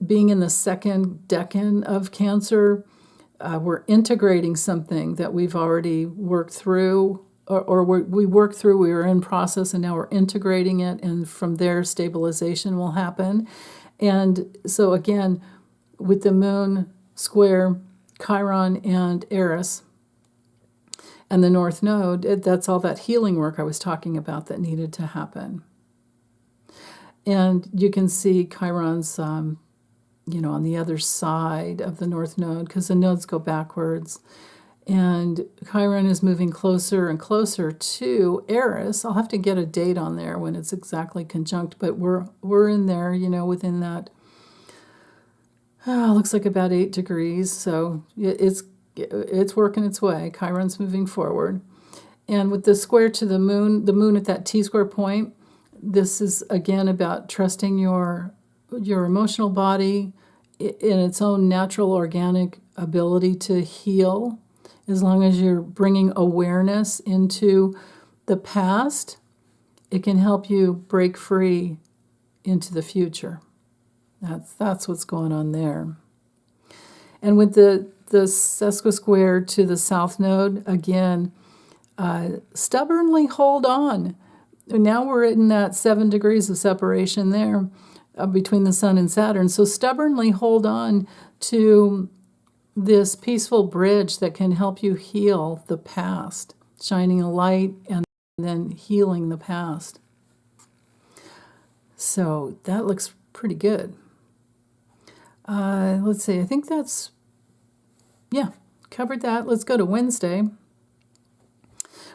being in the second decan of Cancer, we're integrating something that we've already worked through, or we worked through, we were in process, and now we're integrating it, and from there stabilization will happen. And so again, with the moon square Chiron and Eris and the north node, that's all that healing work I was talking about that needed to happen. And you can see Chiron's on the other side of the north node, because the nodes go backwards. And Chiron is moving closer and closer to Eris. I'll have to get a date on there when it's exactly conjunct, but we're in there, within that. Looks like about 8 degrees, so it's working its way. Chiron's moving forward. And with the square to the moon at that T-square point, this is, again, about trusting your emotional body in its own natural, organic ability to heal. As long as you're bringing awareness into the past, it can help you break free into the future. That's what's going on there. And with the sesquisquare to the south node, again, stubbornly hold on. Now we're in that 7 degrees of separation there between the sun and Saturn. So stubbornly hold on to this peaceful bridge that can help you heal the past, shining a light and then healing the past. So that looks pretty good. Let's see, I think that's, covered that. Let's go to Wednesday.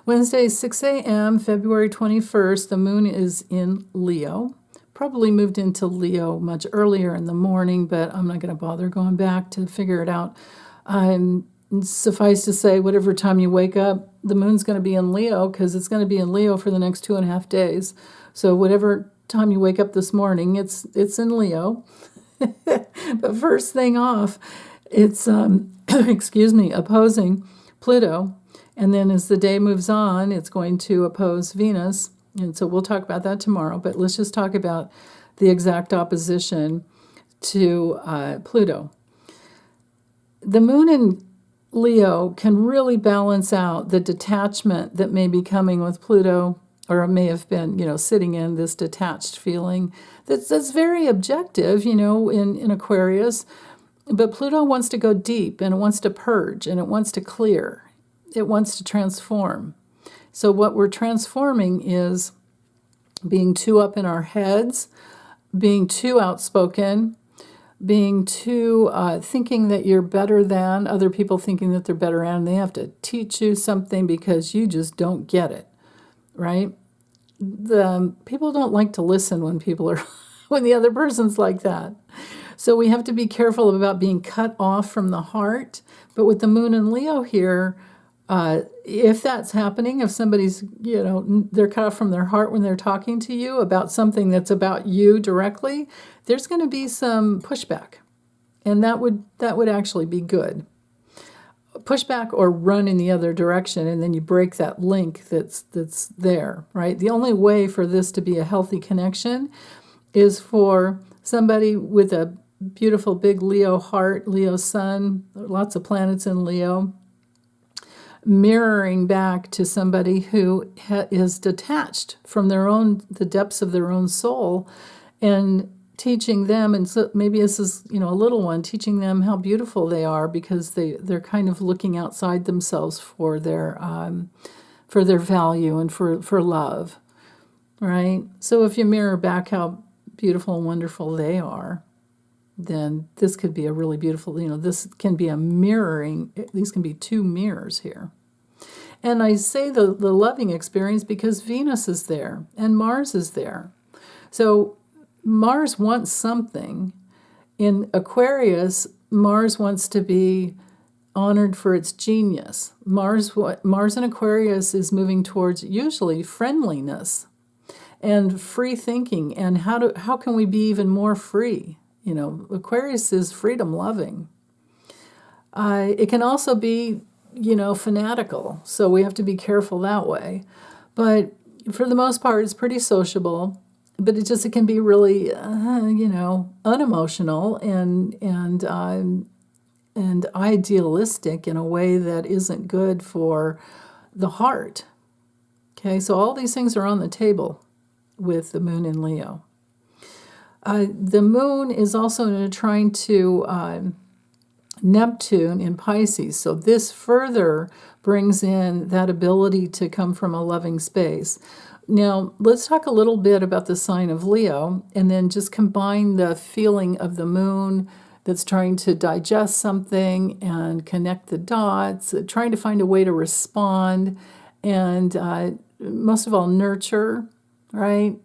Wednesday, 6 a.m., February 21st, the moon is in Leo. Probably moved into Leo much earlier in the morning, but I'm not going to bother going back to figure it out. Suffice to say, whatever time you wake up, the moon's going to be in Leo, because it's going to be in Leo for the next 2.5 days. So whatever time you wake up this morning, it's in Leo. But first thing off, it's opposing Pluto, and then as the day moves on, it's going to oppose Venus, and so we'll talk about that tomorrow. But let's just talk about the exact opposition to Pluto. The moon in Leo can really balance out the detachment that may be coming with Pluto, or may have been, sitting in this detached feeling that's very objective, in Aquarius. But Pluto wants to go deep, and it wants to purge, and it wants to clear. It wants to transform. So what we're transforming is being too up in our heads, being too outspoken, being too thinking that you're better than other people, thinking that they're better than, and they have to teach you something because you just don't get it, right? The people don't like to listen when people are when the other person's like that. So we have to be careful about being cut off from the heart. But with the moon and Leo here, if that's happening, if somebody's, they're cut off from their heart when they're talking to you about something that's about you directly, there's going to be some pushback. And that would actually be good. Pushback or run in the other direction, and then you break that link that's there, right? The only way for this to be a healthy connection is for somebody with a beautiful big Leo heart, Leo sun, lots of planets in Leo, mirroring back to somebody who is detached from the depths of their own soul, and teaching them, and so maybe this is a little one, teaching them how beautiful they are, because they're kind of looking outside themselves for their value and for love, right? So if you mirror back how beautiful and wonderful they are, then this could be a really beautiful, this can be a mirroring. These can be two mirrors here. And I say the loving experience because Venus is there and Mars is there. So Mars wants something. In Aquarius, Mars wants to be honored for its genius. Mars in Aquarius is moving towards usually friendliness and free thinking, and how can we be even more free? Aquarius is freedom loving. It can also be, fanatical, so we have to be careful that way. But for the most part, it's pretty sociable. But it can be really, unemotional and idealistic in a way that isn't good for the heart. Okay, so all these things are on the table with the moon in Leo. The moon is also trying to Neptune in Pisces, so this further brings in that ability to come from a loving space. Now, let's talk a little bit about the sign of Leo, and then just combine the feeling of the moon that's trying to digest something and connect the dots, trying to find a way to respond, and most of all, nurture, right?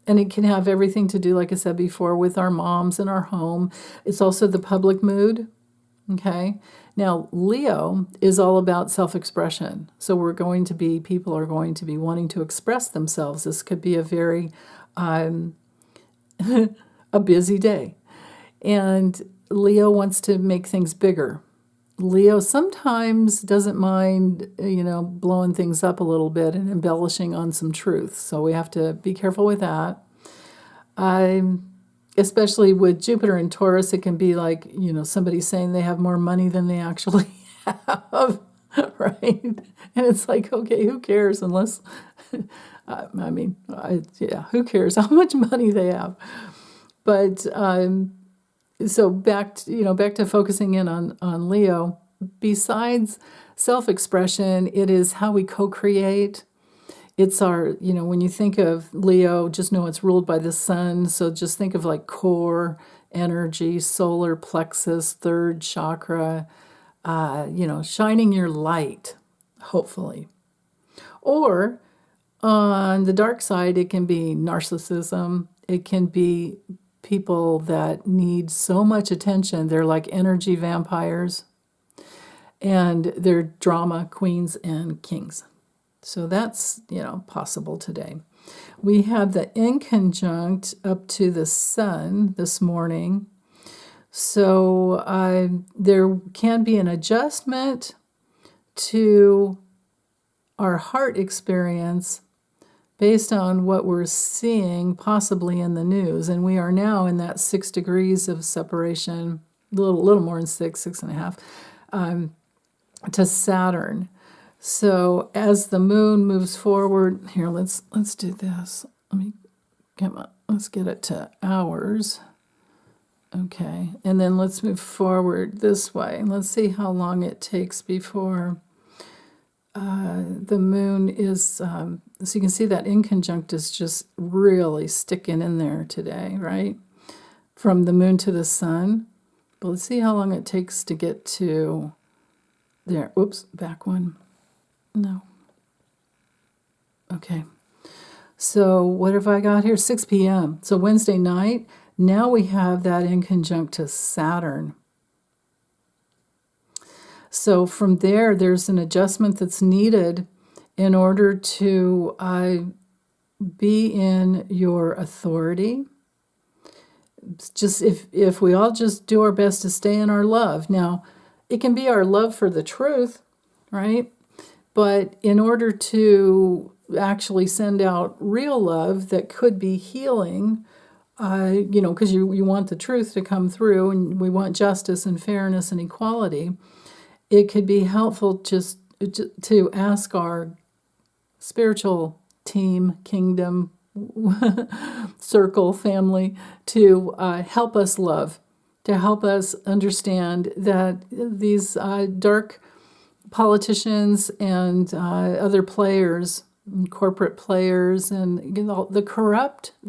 And it can have everything to do, like I said before, with our moms and our home. It's also the public mood, okay? Now, Leo is all about self-expression. So people are going to be wanting to express themselves. This could be a very, a busy day. And Leo wants to make things bigger. Leo sometimes doesn't mind, blowing things up a little bit and embellishing on some truth. So we have to be careful with that. Especially with Jupiter and Taurus, it can be like, somebody saying they have more money than they actually have, right? And it's like, okay, who cares unless, who cares how much money they have? But so back to focusing in on Leo. Besides self-expression, it is how we co-create. It's our, when you think of Leo, just know it's ruled by the sun. So just think of like core energy, solar plexus, third chakra, shining your light, hopefully. Or on the dark side, it can be narcissism. It can be people that need so much attention. They're like energy vampires, and they're drama queens and kings. So that's, possible today. We have the inconjunct up to the sun this morning. So there can be an adjustment to our heart experience based on what we're seeing possibly in the news. And we are now in that 6 degrees of separation, a little more than 6.5, to Saturn. So as the moon moves forward, here, let's do this. Let's get it to hours. Okay, and then let's move forward this way. Let's see how long it takes before the moon is, so you can see that inconjunct is just really sticking in there today, right? From the moon to the sun. But let's see how long it takes to get to there. Oops, back one. No. Okay. So what have I got here? 6 p.m. So Wednesday night, now we have that inconjunct to Saturn. So from there, there's an adjustment that's needed in order to be in your authority. Just if we all just do our best to stay in our love. Now, it can be our love for the truth, right? But in order to actually send out real love that could be healing, because you want the truth to come through, and we want justice and fairness and equality, it could be helpful just to ask our spiritual team, kingdom, circle, family, to help us love, to help us understand that these dark politicians and other players, corporate players, and the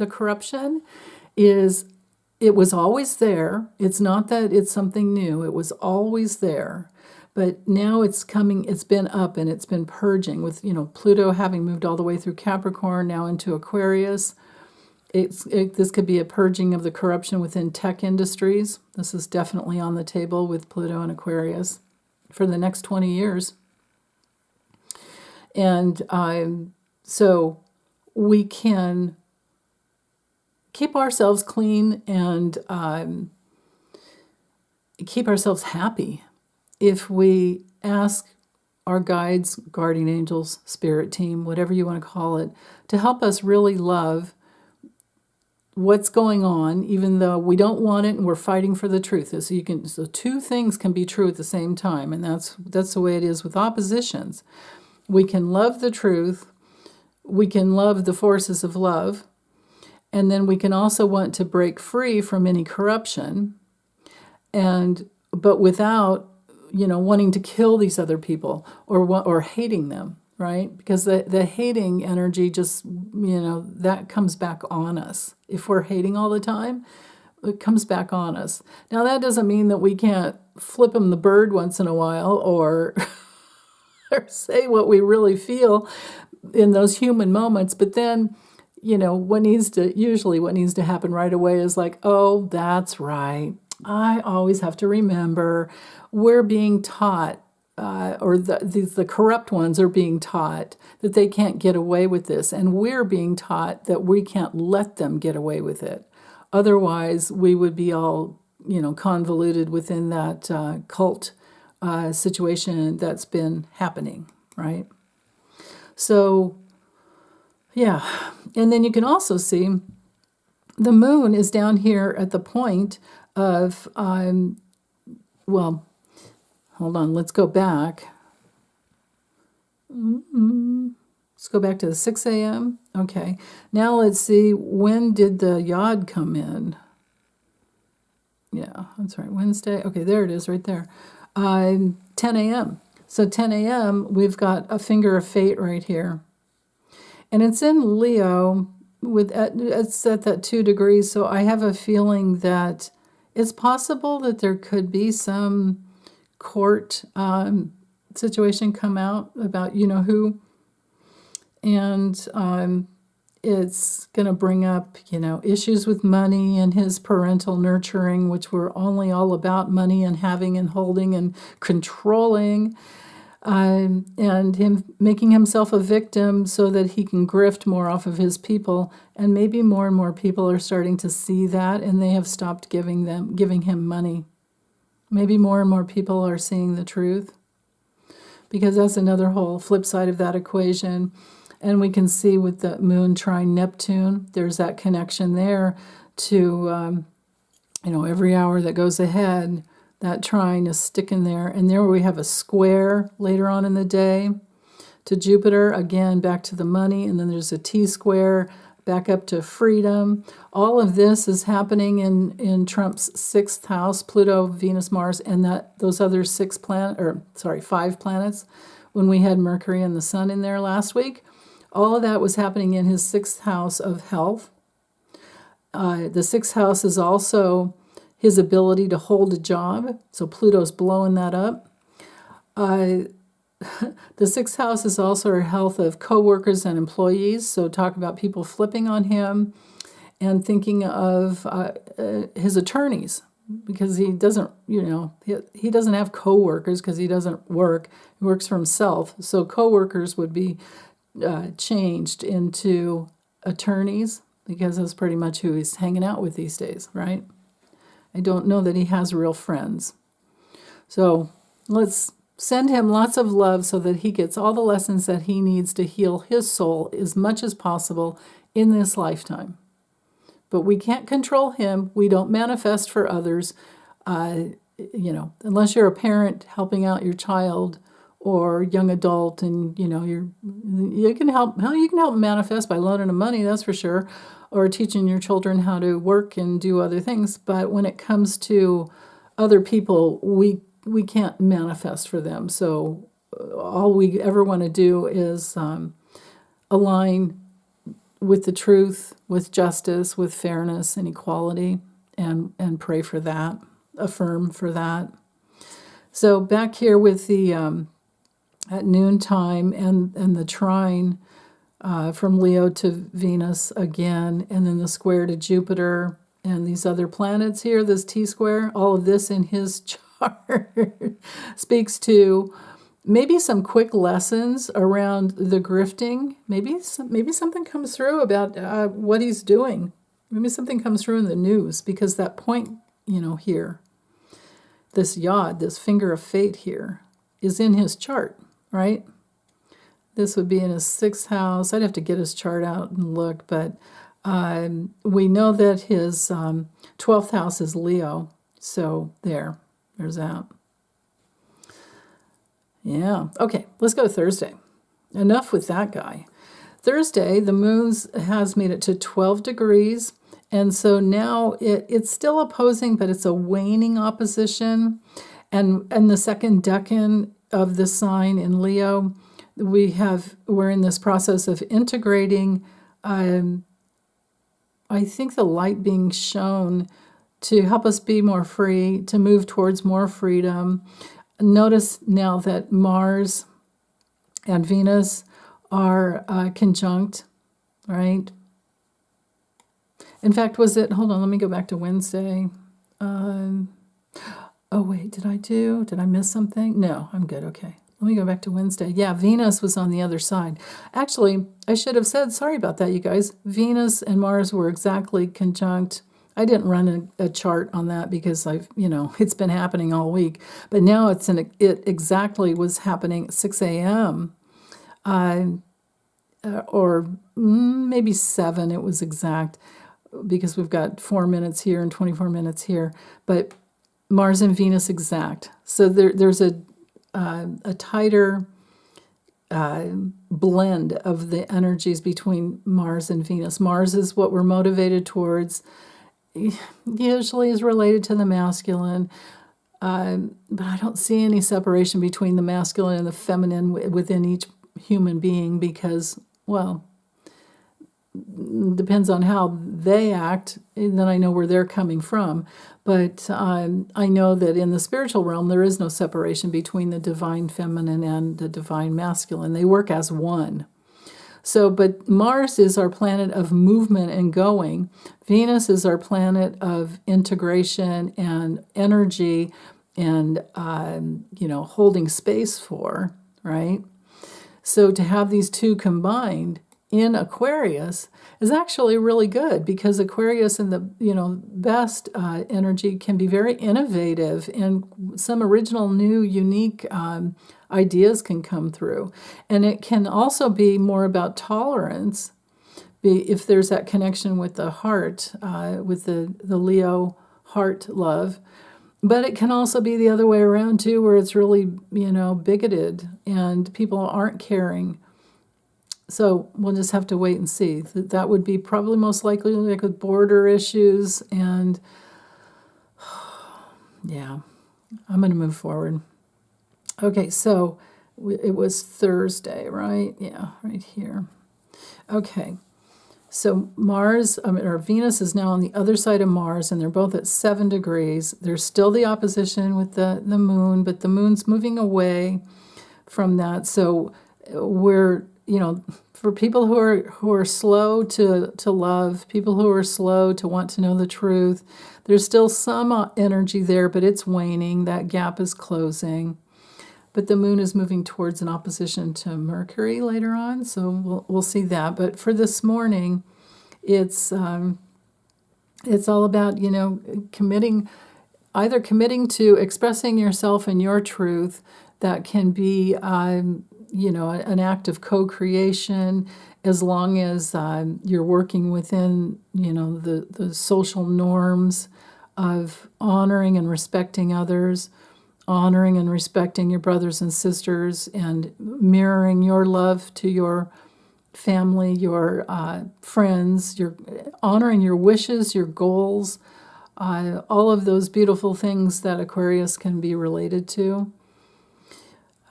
corruption it was always there. It's not that it's something new. It was always there. But now it's been up and it's been purging with, Pluto having moved all the way through Capricorn, now into Aquarius. This could be a purging of the corruption within tech industries. This is definitely on the table with Pluto and Aquarius for the next 20 years. And so we can keep ourselves clean and keep ourselves happy if we ask our guides, guardian angels, spirit team, whatever you want to call it, to help us really love what's going on, even though we don't want it and we're fighting for the truth. So two things can be true at the same time, and that's the way it is with oppositions. We can love the truth, we can love the forces of love, and then we can also want to break free from any corruption, but without wanting to kill these other people or hating them, right? Because the hating energy just, that comes back on us. If we're hating all the time, it comes back on us. Now, that doesn't mean that we can't flip them the bird once in a while or, or say what we really feel in those human moments. But then, what needs to happen right away is like, oh, that's right. I always have to remember we're being taught, or the corrupt ones are being taught that they can't get away with this. And we're being taught that we can't let them get away with it. Otherwise, we would be all, convoluted within that cult situation that's been happening, right? So, yeah. And then you can also see the moon is down here at the point of, hold on, let's go back. Let's go back to the 6 a.m. Okay, now let's see, when did the yod come in? Yeah, that's right, Wednesday. Okay, there it is right there. 10 a.m. So 10 a.m., we've got a finger of fate right here. And it's in Leo, it's at that 2 degrees, so I have a feeling that it's possible that there could be some court situation come out about who, and it's going to bring up issues with money and his parental nurturing, which were only all about money and having and holding and controlling, and him making himself a victim so that he can grift more off of his people. And maybe more and more people are starting to see that, and they have stopped giving him money. Maybe more and more people are seeing the truth, because that's another whole flip side of that equation. And we can see with the moon trine Neptune, there's that connection there to, every hour that goes ahead, that trine is sticking there. And there we have a square later on in the day to Jupiter, again, back to the money. And then there's a T-square back up to freedom. All of this is happening in Trump's 6th house, Pluto, Venus, Mars, and those other 5 planets. When we had Mercury and the Sun in there last week, all of that was happening in his 6th house of health. The 6th house is also his ability to hold a job, so Pluto's blowing that up. The 6th house is also our health of coworkers and employees, so talk about people flipping on him and thinking of his attorneys, because he doesn't, he doesn't have coworkers because he doesn't work. He works for himself, so coworkers would be changed into attorneys, because that's pretty much who he's hanging out with these days, right? I don't know that he has real friends. So let's send him lots of love so that he gets all the lessons that he needs to heal his soul as much as possible in this lifetime. But we can't control him. We don't manifest for others. Unless you're a parent helping out your child or young adult, and you can help manifest by loaning them money, that's for sure, or teaching your children how to work and do other things. But when it comes to other people, we can't manifest for them. So all we ever want to do is align with the truth, with justice, with fairness and equality, and pray for that, affirm for that. So back here with the at noontime and the trine from Leo to Venus again, and then the square to Jupiter and these other planets here, this T-square, all of this in his chart speaks to maybe some quick lessons around the grifting. Maybe something comes through about what he's doing. Maybe something comes through in the news, because that point, here, this yod, this finger of fate here, is in his chart, right? This would be in his 6th house. I'd have to get his chart out and look, but we know that his 12th house is Leo. So there's that. Yeah. Okay, let's go Thursday. Enough with that guy. Thursday, the moon has made it to 12 degrees. And so now it's still opposing, but it's a waning opposition. And the second decan of the sign in Leo, we're in this process of integrating, I think, the light being shown to help us be more free, to move towards more freedom. Notice now that Mars and Venus are conjunct, right? In fact, hold on, let me go back to Wednesday. Oh, wait, did I miss something? No, I'm good, okay. Let me go back to Wednesday. Yeah, Venus was on the other side. Actually, I should have said, sorry about that, you guys. Venus and Mars were exactly conjunct. I didn't run a chart on that because it's been happening all week. But now it exactly was happening at 6 a.m. Or maybe 7, it was exact, because we've got 4 minutes here and 24 minutes here. But Mars and Venus exact. So there's a tighter blend of the energies between Mars and Venus. Mars is what we're motivated towards, usually is related to the masculine, but I don't see any separation between the masculine and the feminine within each human being, because, well, depends on how they act, and then I know where they're coming from. But I know that in the spiritual realm, there is no separation between the divine feminine and the divine masculine. They work as one. So, but Mars is our planet of movement and going. Venus is our planet of integration and energy and, holding space for, right? So to have these two combined in Aquarius is actually really good, because Aquarius in the best energy can be very innovative, and some original, new, unique ideas can come through. And it can also be more about tolerance, if there's that connection with the heart, with the Leo heart love. But it can also be the other way around too, where it's really bigoted and people aren't caring. So we'll just have to wait and see. That would be probably most likely like with border issues. And yeah, I'm going to move forward. Okay, so it was Thursday, right? Yeah, right here. Okay, so Mars, or Venus is now on the other side of Mars, and they're both at 7 degrees. There's still the opposition with the moon, but the moon's moving away from that. So we're, for people who are slow to love, people who are slow to want to know the truth, there's still some energy there, but it's waning. That gap is closing. But the moon is moving towards an opposition to Mercury later on, so we'll see that. But for this morning, it's all about, committing to expressing yourself and your truth. That can be, an act of co-creation, as long as you're working within, the social norms of honoring and respecting others, honoring and respecting your brothers and sisters, and mirroring your love to your family, your friends, your honoring your wishes, your goals, all of those beautiful things that Aquarius can be related to.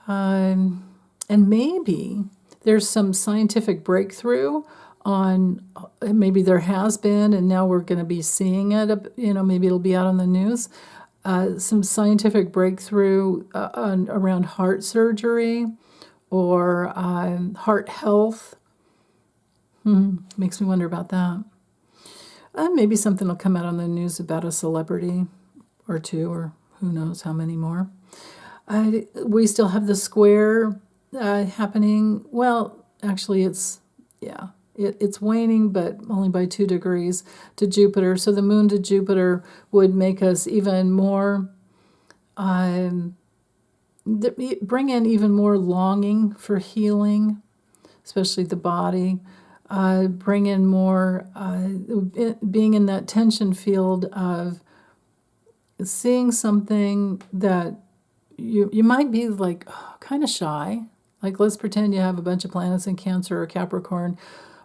And maybe there's some scientific breakthrough on, maybe there has been, and now we're going to be seeing it, maybe it'll be out on the news, some scientific breakthrough around heart surgery or heart health. Makes me wonder about that. Maybe something will come out on the news about a celebrity or two, or who knows how many more. We still have the square happening. Well, actually, it's waning, but only by 2 degrees to Jupiter. So the moon to Jupiter would make us even more, bring in even more longing for healing, especially the body. Bring in more, being in that tension field of seeing something that you might be like kind of shy. Like, let's pretend you have a bunch of planets in Cancer or Capricorn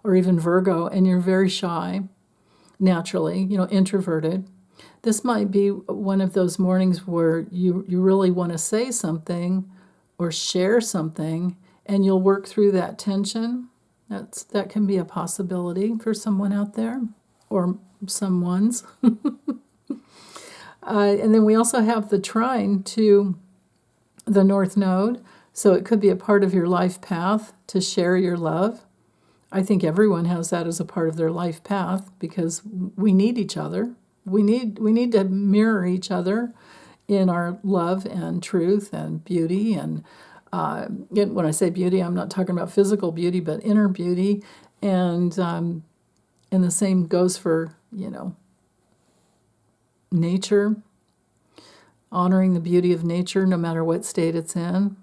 or even Virgo, and you're very shy, naturally, introverted. This might be one of those mornings where you really want to say something or share something, and you'll work through that tension. That can be a possibility for someone out there, or someone's. And then we also have the trine to the North Node, so it could be a part of your life path to share your love. I think everyone has that as a part of their life path, because we need each other. We need to mirror each other in our love and truth and beauty. And when I say beauty, I'm not talking about physical beauty, but inner beauty. And the same goes for, nature, honoring the beauty of nature no matter what state it's in.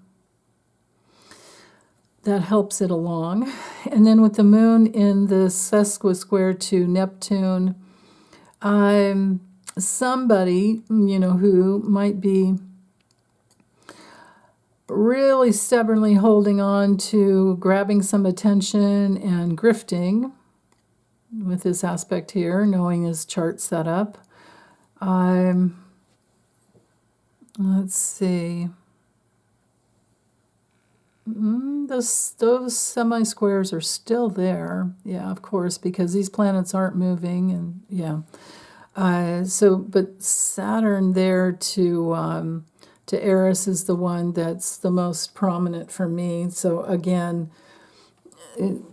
That helps it along. And then with the moon in the sesquisquare to Neptune, somebody, who might be really stubbornly holding on to grabbing some attention and grifting with this aspect here, knowing his chart set up. Let's see. Those semi-squares are still there. Yeah, of course, because these planets aren't moving, and yeah. But Saturn there to Eris is the one that's the most prominent for me. So again,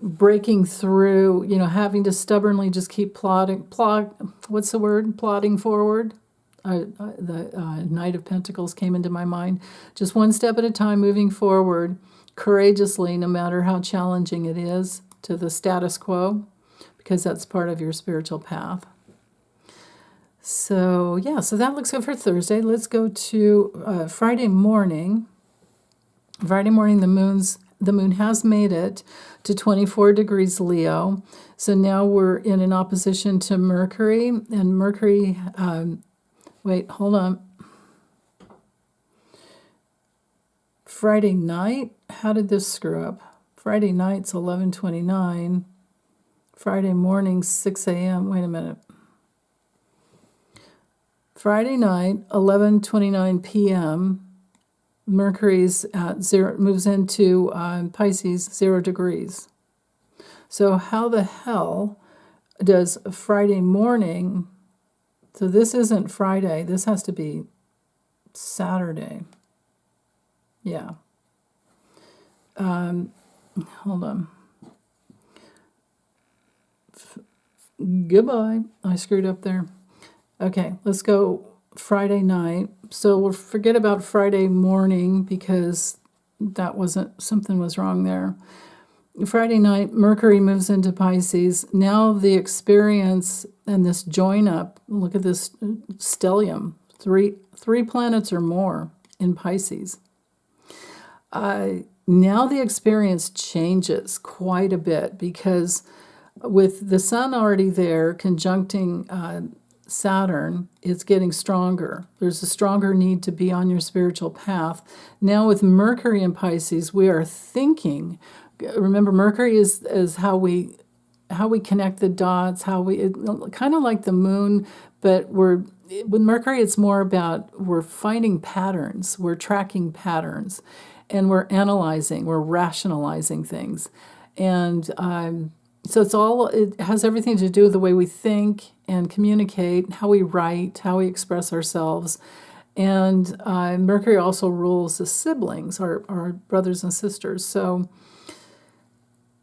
breaking through, having to stubbornly just keep plodding forward. The Knight of Pentacles came into my mind. Just one step at a time, moving forward courageously, no matter how challenging it is, to the status quo, because that's part of your spiritual path. So yeah, so that looks good for Thursday. Let's go to Friday morning. Friday morning, the moon has made it to 24 degrees Leo. So now we're in an opposition to Mercury, and Mercury, wait, hold on. Friday night, how did this screw up? Friday night's 11:29. Friday morning, 6 a.m. Wait a minute. Friday night, 11:29 p.m. Mercury's at 0, moves into Pisces, 0 degrees. So how the hell does Friday morning, so this isn't Friday, this has to be Saturday. Yeah. Hold on. Goodbye. I screwed up there. Okay, let's go Friday night. So we'll forget about Friday morning because that wasn't, something was wrong there. Friday night, Mercury moves into Pisces. Now the experience and this join up, look at this stellium, three planets or more in Pisces. Now the experience changes quite a bit because with the sun already there conjuncting Saturn, it's getting stronger. There's a stronger need to be on your spiritual path. Now with Mercury in Pisces, we are thinking. Remember, Mercury is how we connect the dots, kind of like the moon, but with Mercury, it's more about we're finding patterns, we're tracking patterns, and we're analyzing, we're rationalizing things. And so it has everything to do with the way we think and communicate, how we write, how we express ourselves. And Mercury also rules the siblings, our brothers and sisters. So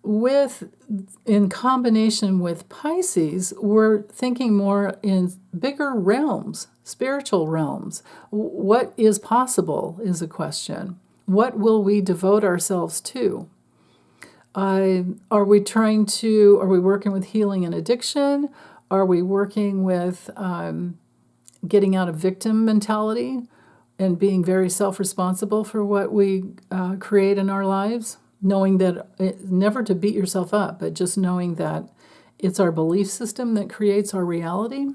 in combination with Pisces, we're thinking more in bigger realms, spiritual realms. What is possible is a question. What will we devote ourselves to? Are we working with healing and addiction? Are we working with getting out of victim mentality and being very self-responsible for what we create in our lives? Knowing that, never to beat yourself up, but just knowing that it's our belief system that creates our reality.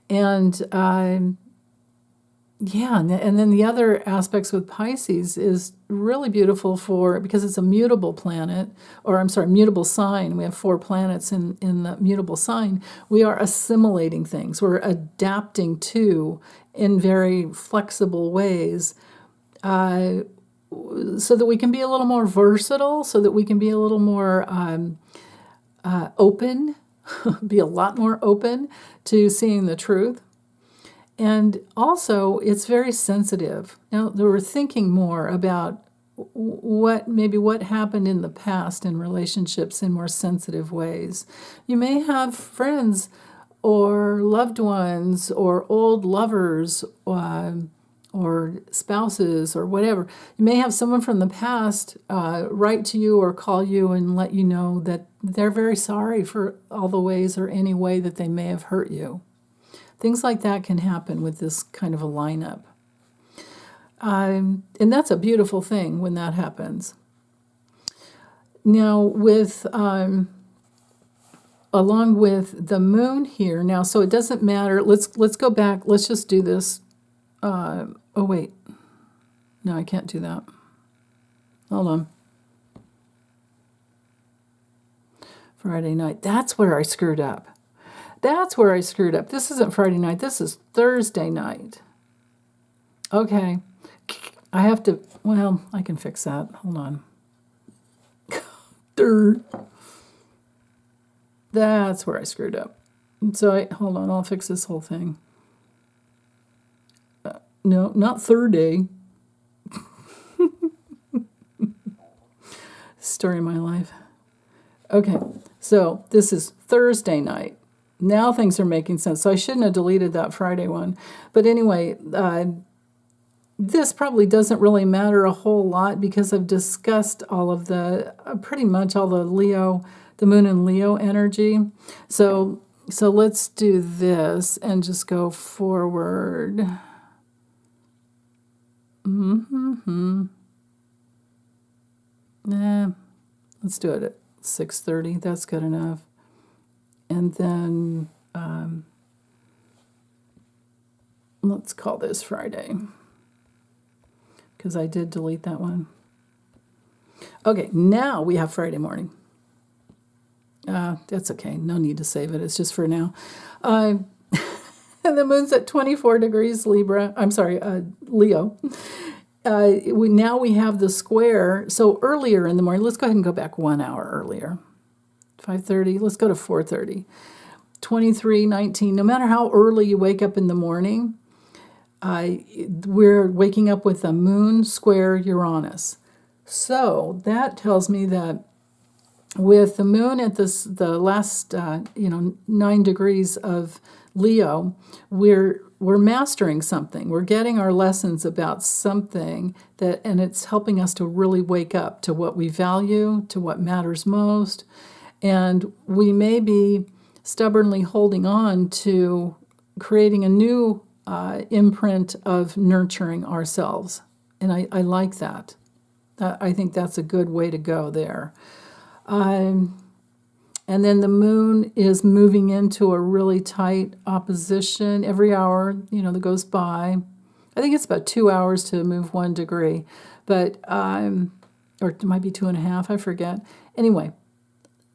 And and then the other aspects with Pisces is really beautiful because it's a mutable planet, mutable sign. We have 4 planets in the mutable sign. We are assimilating things. We're adapting to in very flexible ways, so that we can be a little more versatile, so that we can be a little more open, be a lot more open to seeing the truth. And also, it's very sensitive. Now, we're thinking more about what happened in the past in relationships in more sensitive ways. You may have friends or loved ones or old lovers or spouses or whatever. You may have someone from the past write to you or call you and let you know that they're very sorry for all the ways or any way that they may have hurt you. Things like that can happen with this kind of a lineup. And that's a beautiful thing when that happens. Now, along with the moon here, now, so it doesn't matter. Let's go back. Let's just do this. Oh, wait. No, I can't do that. Hold on. Friday night. That's where I screwed up. This isn't Friday night. This is Thursday night. Okay. I have to, I can fix that. Hold on. That's where I screwed up. So hold on. I'll fix this whole thing. No, not Thursday. Story of my life. Okay. So this is Thursday night. Now things are making sense. So I shouldn't have deleted that Friday one. But anyway, this probably doesn't really matter a whole lot because I've discussed all of pretty much all the moon and Leo energy. So let's do this and just go forward. Let's do it at 6:30. That's good enough. And then let's call this Friday because I did delete that one. Okay, now we have Friday morning. That's okay. No need to save it. It's just for now. And the moon's at 24 degrees Libra. I'm sorry, Leo. Now we have the square. So earlier in the morning, let's go ahead and go back 1 hour earlier. 5:30. Let's go to 4:30. 23:19. No matter how early you wake up in the morning, we're waking up with a moon square Uranus. So that tells me that with the moon at the last 9 degrees of Leo, we're mastering something. We're getting our lessons about something and it's helping us to really wake up to what we value, to what matters most, and we may be stubbornly holding on to creating a new imprint of nurturing ourselves, and I like that. I think that's a good way to go there. And then the moon is moving into a really tight opposition every hour, that goes by. I think it's about 2 hours to move 1 degree, but or it might be 2.5, I forget. Anyway,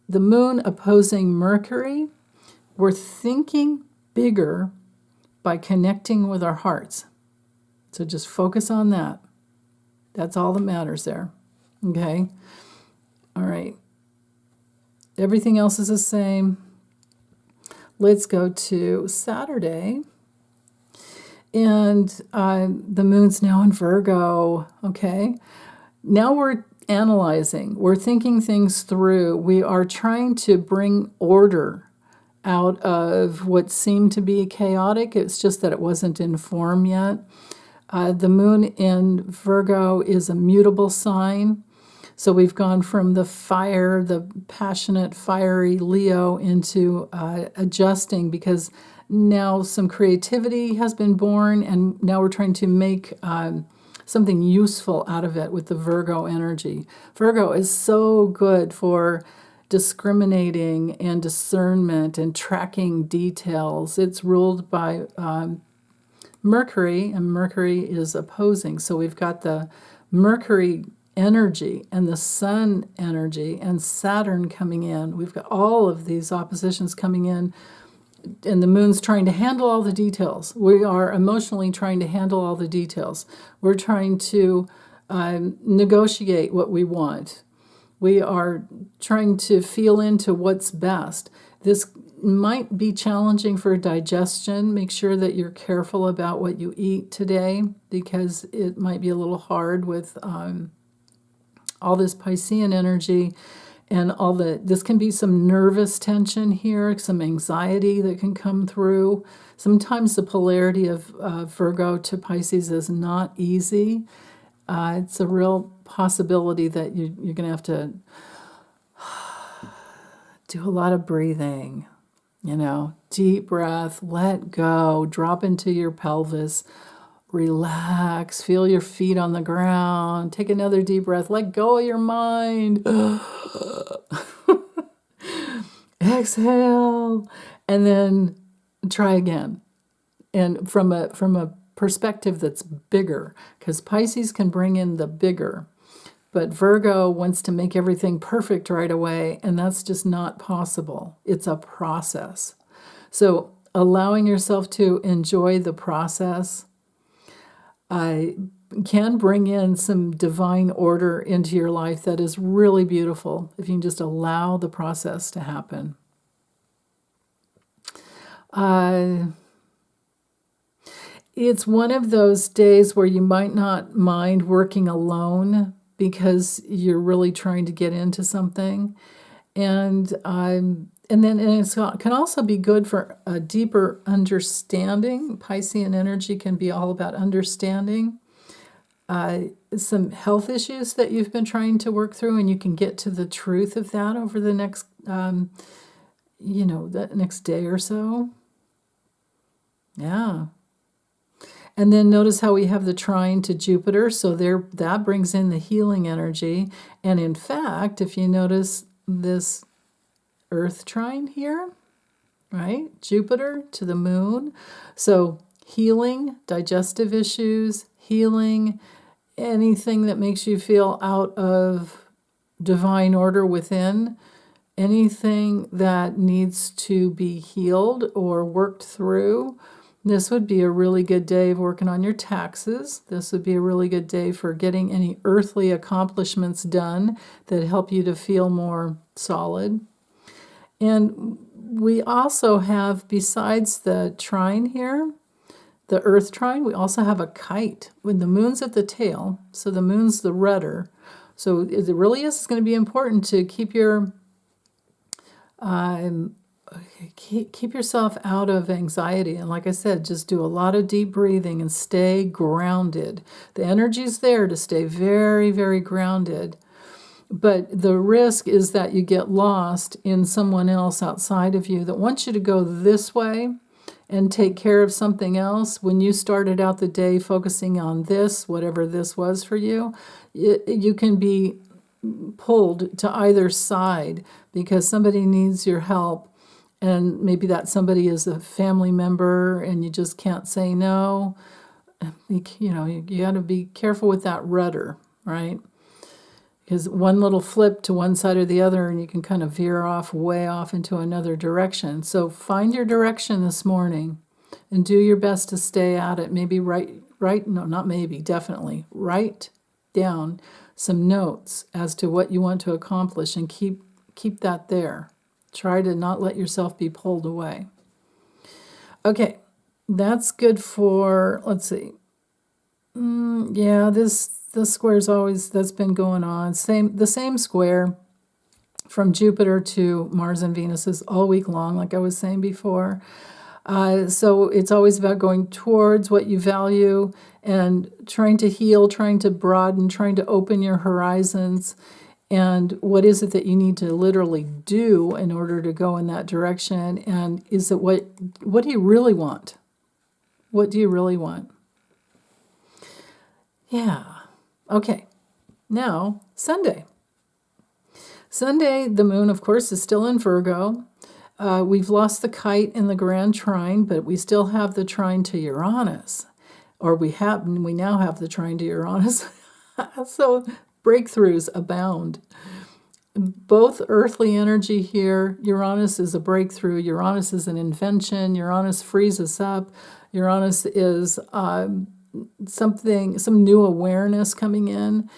the moon opposing Mercury, we're thinking bigger by connecting with our hearts. So just focus on that. That's all that matters there. Okay? All right. Everything else is the same. Let's go to Saturday. And the moon's now in Virgo. Okay? Now we're analyzing. We're thinking things through. We are trying to bring order out of what seemed to be chaotic. It's just that it wasn't in form yet. The moon in Virgo is a mutable sign. So we've gone from the fire, the passionate, fiery Leo into adjusting, because now some creativity has been born, and now we're trying to make something useful out of it with the Virgo energy. Virgo is so good for discriminating and discernment and tracking details. It's ruled by Mercury, and Mercury is opposing. So we've got the Mercury energy and the Sun energy and Saturn coming in. We've got all of these oppositions coming in, and the moon's trying to handle all the details. We are emotionally trying to handle all the details. We're trying to negotiate what we want. We are trying to feel into what's best. This might be challenging for digestion. Make sure that you're careful about what you eat today, because it might be a little hard with all this Piscean energy and this can be some nervous tension here, some anxiety that can come through. Sometimes the polarity of Virgo to Pisces is not easy. It's a real possibility that you're going to have to do a lot of breathing, deep breath, let go, drop into your pelvis, relax, feel your feet on the ground, take another deep breath, let go of your mind, exhale, and then try again. And from a perspective that's bigger, because Pisces can bring in the bigger, but Virgo wants to make everything perfect right away, and that's just not possible. It's a process. So allowing yourself to enjoy the process can bring in some divine order into your life that is really beautiful if you can just allow the process to happen. It's one of those days where you might not mind working alone because you're really trying to get into something. And it can also be good for a deeper understanding. Piscean energy can be all about understanding some health issues that you've been trying to work through, and you can get to the truth of that over the next, the next day or so. Yeah. And then notice how we have the trine to Jupiter, so that brings in the healing energy. And in fact, if you notice this Earth trine here, right? Jupiter to the moon. So healing, digestive issues, healing, anything that makes you feel out of divine order within, anything that needs to be healed or worked through. This would be a really good day of working on your taxes. This would be a really good day for getting any earthly accomplishments done that help you to feel more solid. And we also have, besides the trine here, the earth trine, we also have a kite when the moon's at the tail. So the moon's the rudder. So it really is going to be important to keep your keep yourself out of anxiety. And like I said, just do a lot of deep breathing and stay grounded. The energy's there to stay very, very grounded. But the risk is that you get lost in someone else outside of you that wants you to go this way and take care of something else. When you started out the day focusing on this, whatever this was for you, you can be pulled to either side because somebody needs your help, and maybe that somebody is a family member and you just can't say no. You got to be careful with that rudder, right? Because one little flip to one side or the other and you can kind of veer off way off into another direction. So find your direction this morning and do your best to stay at it. Maybe definitely write down some notes as to what you want to accomplish and keep that there. Try to not let yourself be pulled away. Okay, that's good for, let's see. This square's always, that's been going on. The same square from Jupiter to Mars and Venus is all week long, like I was saying before. So it's always about going towards what you value and trying to heal, trying to broaden, trying to open your horizons. And what is it that you need to literally do in order to go in that direction? And is it what do you really want? What do you really want? Yeah. Okay. Now, Sunday. Sunday, the moon, of course, is still in Virgo. We've lost the kite in the grand trine, but we still have the trine to Uranus. Or we now have the trine to Uranus. So breakthroughs abound. Both earthly energy here. Uranus is a breakthrough. Uranus is an invention. Uranus frees us up. Uranus is some new awareness coming in.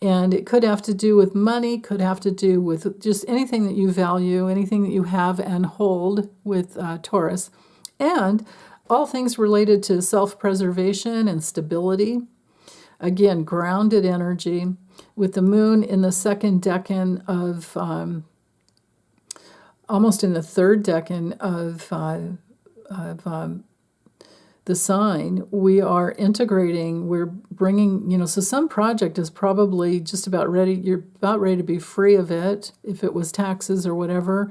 And it could have to do with money, could have to do with just anything that you value, anything that you have and hold with Taurus. And all things related to self-preservation and stability. Again, grounded energy with the moon in the second decan of, almost in the third decan of the sign. We are integrating, we're bringing, so some project is probably just about ready, you're about ready to be free of it, if it was taxes or whatever.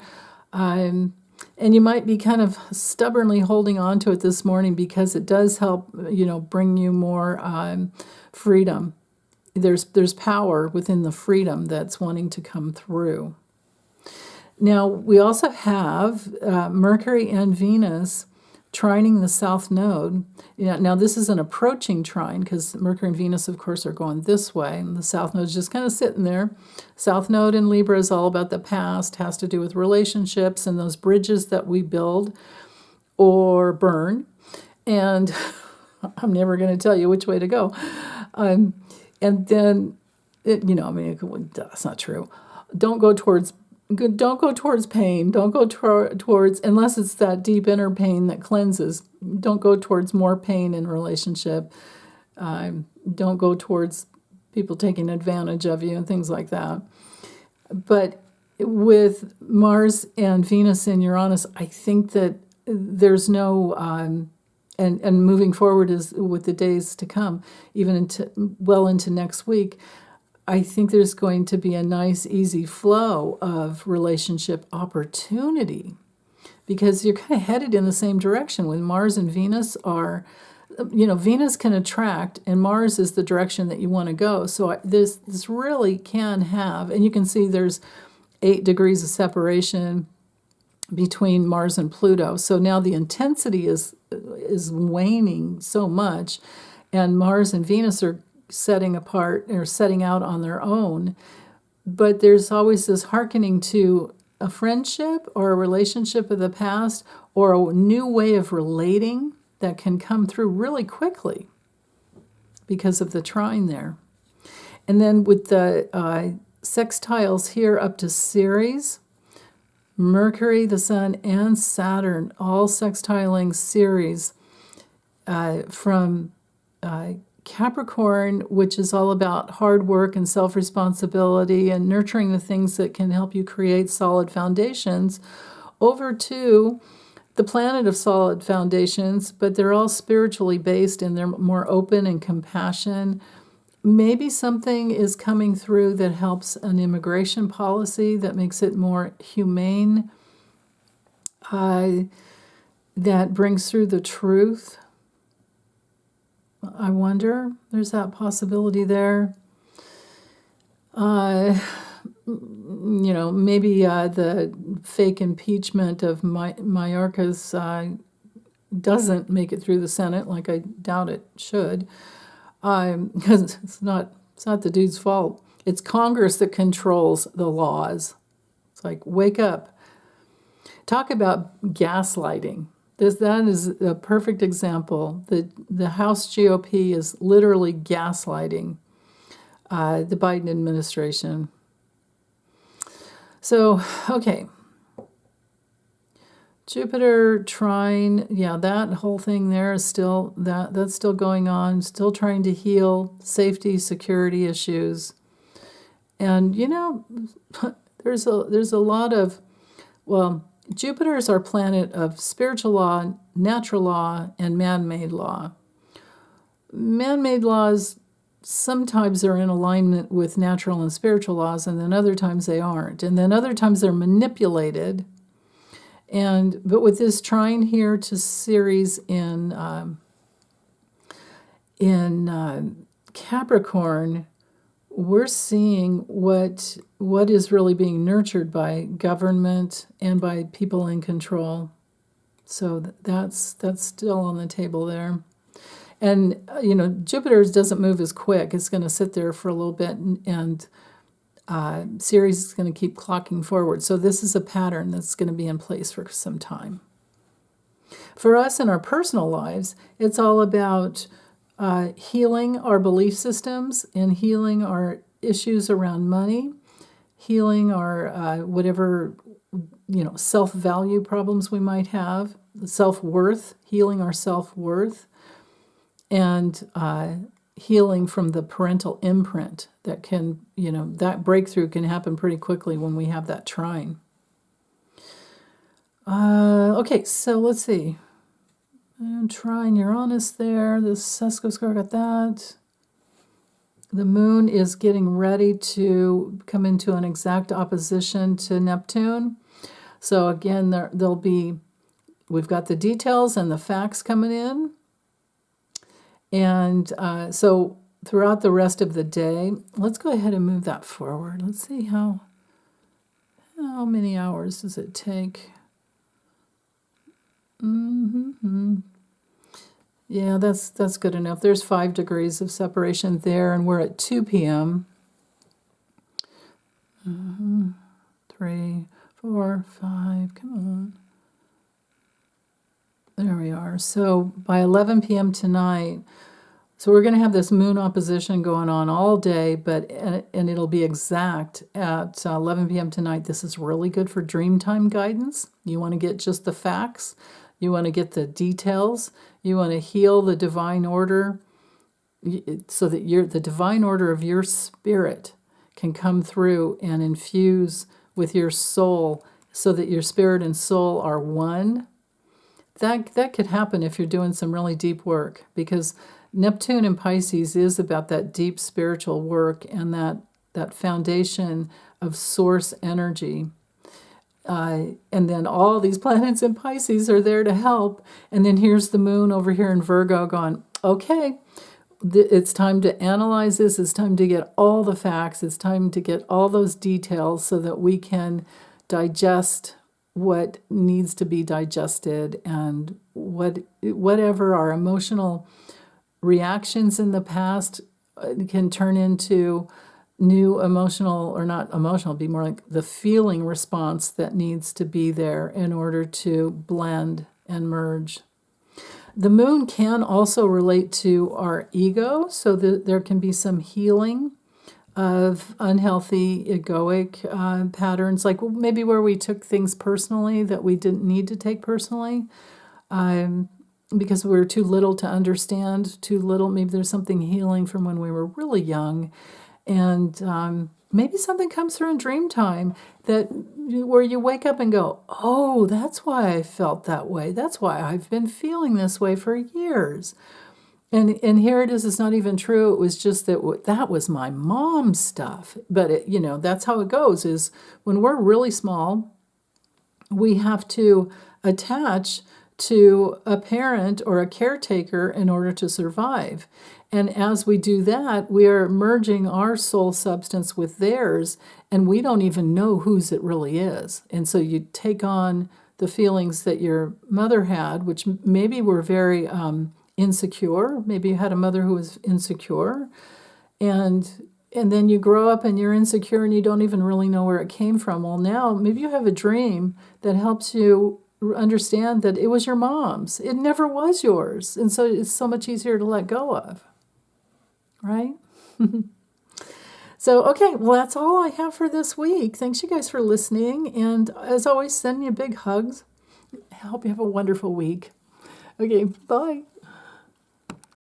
And you might be kind of stubbornly holding on to it this morning because it does help, bring you more freedom. There's power within the freedom that's wanting to come through. Now, we also have Mercury and Venus trining the south node. Now, this is an approaching trine because Mercury and Venus, of course, are going this way, and the south node is just kind of sitting there. South node in Libra is all about the past, has to do with relationships and those bridges that we build or burn. And I'm never going to tell you which way to go. And then, that's not true. Don't go towards pain. Don't go towards, unless it's that deep inner pain that cleanses. Don't go towards more pain in relationship. Don't go towards people taking advantage of you and things like that. But with Mars and Venus and Uranus, I think that there's no, and moving forward is with the days to come, even into next week, I think there's going to be a nice, easy flow of relationship opportunity because you're kind of headed in the same direction. When Mars and Venus are, Venus can attract and Mars is the direction that you want to go. So this really can have, and you can see there's 8 degrees of separation between Mars and Pluto. So now the intensity is waning so much, and Mars and Venus are setting apart or setting out on their own, but there's always this hearkening to a friendship or a relationship of the past or a new way of relating that can come through really quickly because of the trine there. And then with the sextiles here up to Ceres, Mercury, the Sun, and Saturn, all sextiling Ceres from Capricorn, which is all about hard work and self-responsibility and nurturing the things that can help you create solid foundations, over to the planet of solid foundations, but they're all spiritually based and they're more open and compassion. Maybe something is coming through that helps an immigration policy that makes it more humane, that brings through the truth. I wonder, there's that possibility there. Maybe the fake impeachment of Mayorkas doesn't make it through the Senate, like I doubt it should, because it's not the dude's fault. It's Congress that controls the laws. It's like, wake up. Talk about gaslighting. That is a perfect example. The House GOP is literally gaslighting the Biden administration. So, okay. Jupiter trine, yeah, that whole thing there is still, that's still going on, still trying to heal safety, security issues. And, there's a lot of, well, Jupiter is our planet of spiritual law, natural law, and man-made law. Man-made laws sometimes are in alignment with natural and spiritual laws, and then other times they aren't. And then other times they're manipulated. But with this trine here to Ceres in Capricorn, we're seeing what is really being nurtured by government and by people in control. So that's still on the table there. And, Jupiter doesn't move as quick. It's going to sit there for a little bit, and Ceres is going to keep clocking forward. So this is a pattern that's going to be in place for some time. For us in our personal lives, it's all about healing our belief systems and healing our issues around money, healing our whatever, self-value problems we might have, self-worth, healing our self-worth, and healing from the parental imprint that can, that breakthrough can happen pretty quickly when we have that trine. Okay, so let's see. Trine Uranus there, the sesco square got that. The moon is getting ready to come into an exact opposition to Neptune. So again, we've got the details and the facts coming in. And so throughout the rest of the day, let's go ahead and move that forward. Let's see how many hours does it take? Yeah, that's good enough. There's 5 degrees of separation there, and we're at 2 p.m. 3, 4, 5, come on. There we are. So by 11 p.m. tonight, so we're going to have this moon opposition going on all day, and it'll be exact at 11 p.m. tonight. This is really good for dreamtime guidance. You want to get just the facts. You want to get the details. You want to heal the divine order so that the divine order of your spirit can come through and infuse with your soul so that your spirit and soul are one. That could happen if you're doing some really deep work, because Neptune in Pisces is about that deep spiritual work and that foundation of source energy. And then all these planets in Pisces are there to help. And then here's the moon over here in Virgo going, okay, it's time to analyze this. It's time to get all the facts. It's time to get all those details so that we can digest what needs to be digested, and whatever our emotional reactions in the past can turn into new emotional, or not emotional, be more like the feeling response that needs to be there in order to blend and merge. The moon can also relate to our ego, so that there can be some healing of unhealthy egoic patterns, like maybe where we took things personally that we didn't need to take personally, because we were too little to understand, too little. Maybe there's something healing from when we were really young, and maybe something comes through in dream time where you wake up and go, oh, that's why I felt that way. That's why I've been feeling this way for years. And here it is, it's not even true. It was just that was my mom's stuff. But, that's how it goes, is when we're really small, we have to attach to a parent or a caretaker in order to survive. And as we do that, we are merging our soul substance with theirs, and we don't even know whose it really is. And so you take on the feelings that your mother had, which maybe were very insecure. Maybe you had a mother who was insecure, and then you grow up and you're insecure and you don't even really know where it came from. Well, now maybe you have a dream that helps you understand that it was your mom's. It never was yours. And so it's so much easier to let go of, right? So, okay, well, that's all I have for this week. Thanks, you guys, for listening. And as always, send you big hugs. I hope you have a wonderful week. Okay, bye.